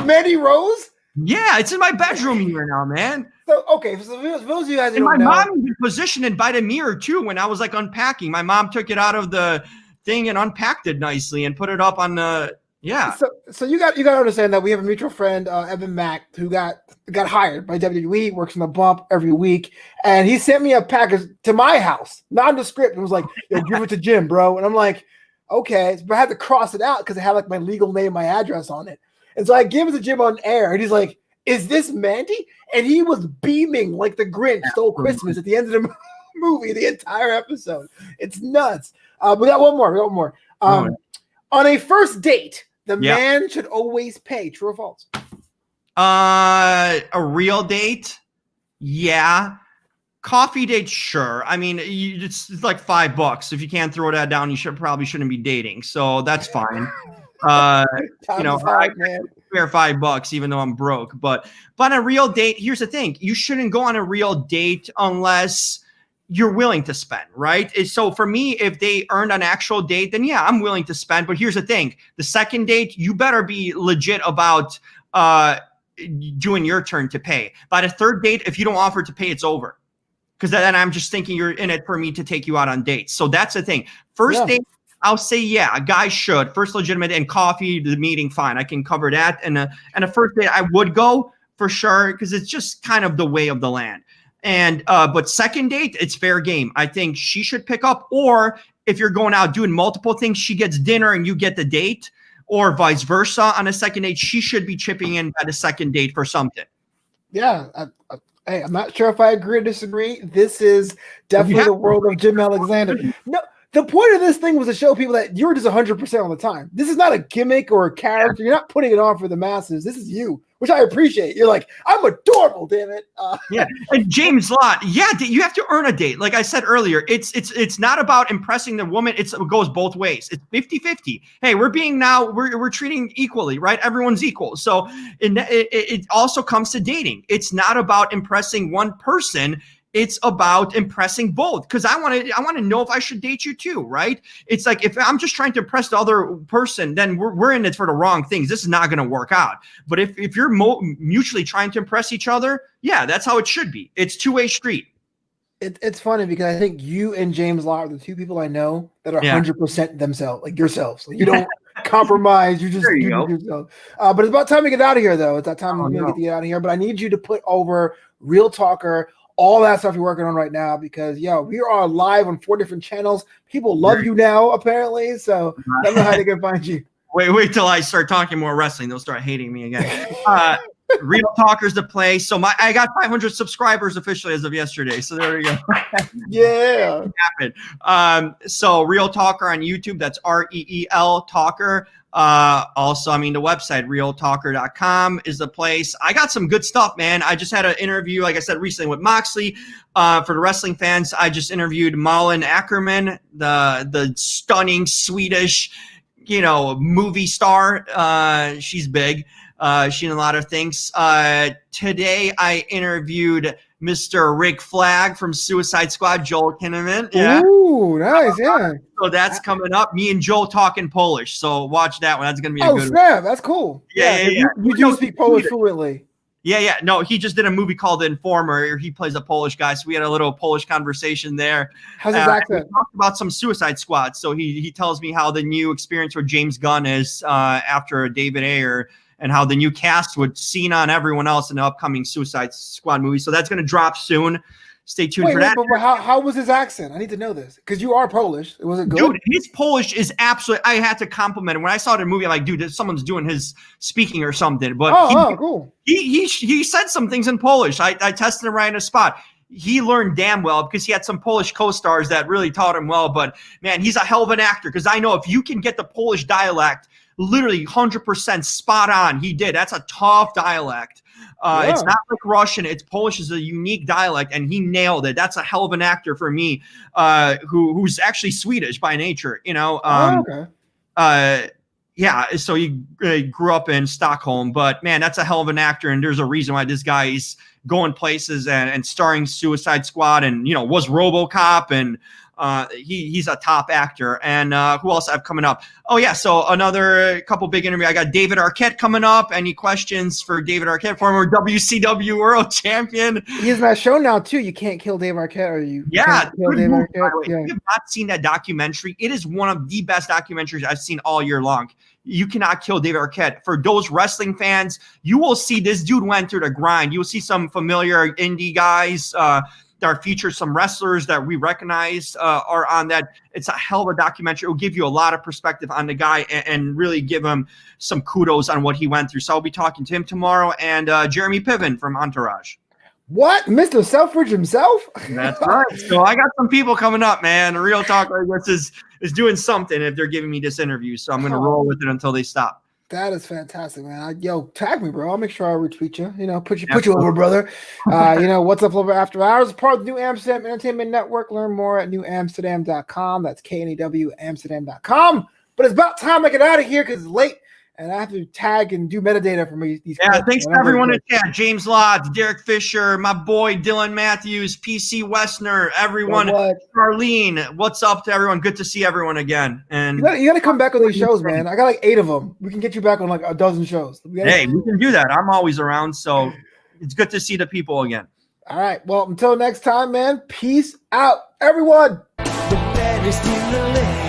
Mandy Rose? Yeah, it's in my bedroom here now, man. So, okay, so for those of you guys who don't my know. mom even positioned it by the mirror, too, when I was, like, unpacking. My mom took it out of the thing and unpacked it nicely and put it up on the, yeah. So you got to understand that we have a mutual friend, Evan Mack, who got hired by WWE, works in the bump every week, and he sent me a package to my house, nondescript, and was like, yo, give it to Jim, bro. And I'm like, okay, but I had to cross it out because it had, like, my legal name, my address on it. And so I give it to Jim on air, and he's like, is this Mandy? And he was beaming like the Grinch stole Christmas at the end of the movie, the entire episode. It's nuts. We got one more. On a first date, the man should always pay. True or false? A real date? Yeah. Coffee date? Sure. I mean, it's like $5. If you can't throw that down, you probably shouldn't be dating. So that's fine. I spare $5 even though I'm broke, but on a real date, here's the thing: you shouldn't go on a real date unless you're willing to spend, right? So for me, if they earned an actual date, then yeah, I'm willing to spend. But here's the thing: the second date, you better be legit about doing your turn to pay. By the third date, if you don't offer to pay, it's over. Because then I'm just thinking you're in it for me to take you out on dates. So that's the thing. First date, I'll say, yeah, a guy should. First legitimate, and coffee, the meeting, fine. I can cover that. And a first date, I would go for sure because it's just kind of the way of the land. And but second date, it's fair game. I think she should pick up. Or if you're going out doing multiple things, she gets dinner and you get the date, or vice versa. On a second date, she should be chipping in at a second date for something. Yeah. Hey, I'm not sure if I agree or disagree. This is definitely the world of Jim Alexander. No. The point of this thing was to show people that you're just 100% all the time. This is not a gimmick or a character. You're not putting it on for the masses. This is you, which I appreciate. You're like, I'm adorable, damn it. Yeah. And James Lott, you have to earn a date. Like I said earlier, it's not about impressing the woman. It goes both ways. It's 50-50. Hey, we're treating equally, right? Everyone's equal. So it also comes to dating. It's not about impressing one person. It's about impressing both, because I want to know if I should date you too, right? It's like, if I'm just trying to impress the other person, then we're in it for the wrong things. This is not going to work out. But if you're mutually trying to impress each other, yeah, that's how it should be. It's two-way street. It's funny because I think you and James Lott are the two people I know that are 100% themselves, like yourselves. Like, you don't compromise. You just do yourself. But it's about time to get out of here, though. It's that time to get out of here. But I need you to put over Real Talker, all that stuff you're working on right now, because we are live on 4 different channels. People love you now, apparently. So I don't know how they can find you. Wait till I start talking more wrestling. They'll start hating me again. Real Talker's the place. So I got 500 subscribers officially as of yesterday. So there we go. Yeah. So Real Talker on YouTube. That's REEL Talker. Also, I mean, the website, realtalker.com, is the place. I got some good stuff, man. I just had an interview, like I said, recently with Moxley. For the wrestling fans, I just interviewed Malin Ackerman, the stunning Swedish, movie star. She's big. She's in a lot of things. Today I interviewed Mr. Rick Flag from Suicide Squad, Joel Kinnaman. Yeah. Ooh, nice, yeah. So that's coming up. Me and Joel talking Polish. So watch that one. That's going to be a good one. Oh, snap. That's cool. Yeah. You do speak Polish fluently. Yeah. No, he just did a movie called The Informer. He plays a Polish guy. So we had a little Polish conversation there. How's his accent? We talked about some Suicide Squad. So he tells me how the new experience with James Gunn is after David Ayer, and how the new cast would Cena and everyone else in the upcoming Suicide Squad movie. So that's going to drop soon. Stay tuned for that. But how was his accent? I need to know this, because you are Polish. Was it good? Dude, his Polish is absolutely. I had to compliment him. When I saw the movie, I'm like, dude, someone's doing his speaking or something. But cool. He said some things in Polish. I tested him right in the spot. He learned damn well because he had some Polish co-stars that really taught him well. But man, he's a hell of an actor, because I know if you can get the Polish dialect literally 100% spot on, he did. That's a tough dialect. It's not like Russian. It's Polish is a unique dialect, and he nailed it. That's a hell of an actor for me, who's actually Swedish by nature. Yeah, so he grew up in Stockholm, but man, that's a hell of an actor, and there's a reason why this guy is going places and starring Suicide Squad and, was RoboCop, and he's a top actor. And who else I have coming up? Oh yeah, so another couple big interview. I got David Arquette coming up. Any questions for David Arquette, former WCW World Champion? He's in that show now too. You can't kill Dave Arquette, or you can't kill Dave Arquette. If you have not seen that documentary, it is one of the best documentaries I've seen all year long. You cannot kill David Arquette. For those wrestling fans, you will see this dude went through the grind. You will see some familiar indie guys that are featured, some wrestlers that we recognize are on that. It's a hell of a documentary. It will give you a lot of perspective on the guy and really give him some kudos on what he went through. So I'll be talking to him tomorrow, and Jeremy Piven from Entourage. What? Mr. Selfridge himself? That's right. So I got some people coming up, man. Real Talk, I guess, is doing something if they're giving me this interview. So I'm going to roll with it until they stop. That is fantastic, man. Tag me, bro. I'll make sure I retweet you. Put you over, brother. What's Up Flobo After Hours? Part of the New Amsterdam Entertainment Network. Learn more at newamsterdam.com. That's KNEW Amsterdam.com. But it's about time I get out of here because it's late. And I have to tag and do metadata for me. Thanks to everyone in chat. James Lodge, Derek Fisher, my boy Dylan Matthews, PC Westner, everyone. Charlene, what's up to everyone? Good to see everyone again. And you got to come back on these shows, man. I got like 8 of them. We can get you back on like a dozen shows. We can do that. I'm always around, so it's good to see the people again. All right. Well, until next time, man. Peace out, everyone. The bed is still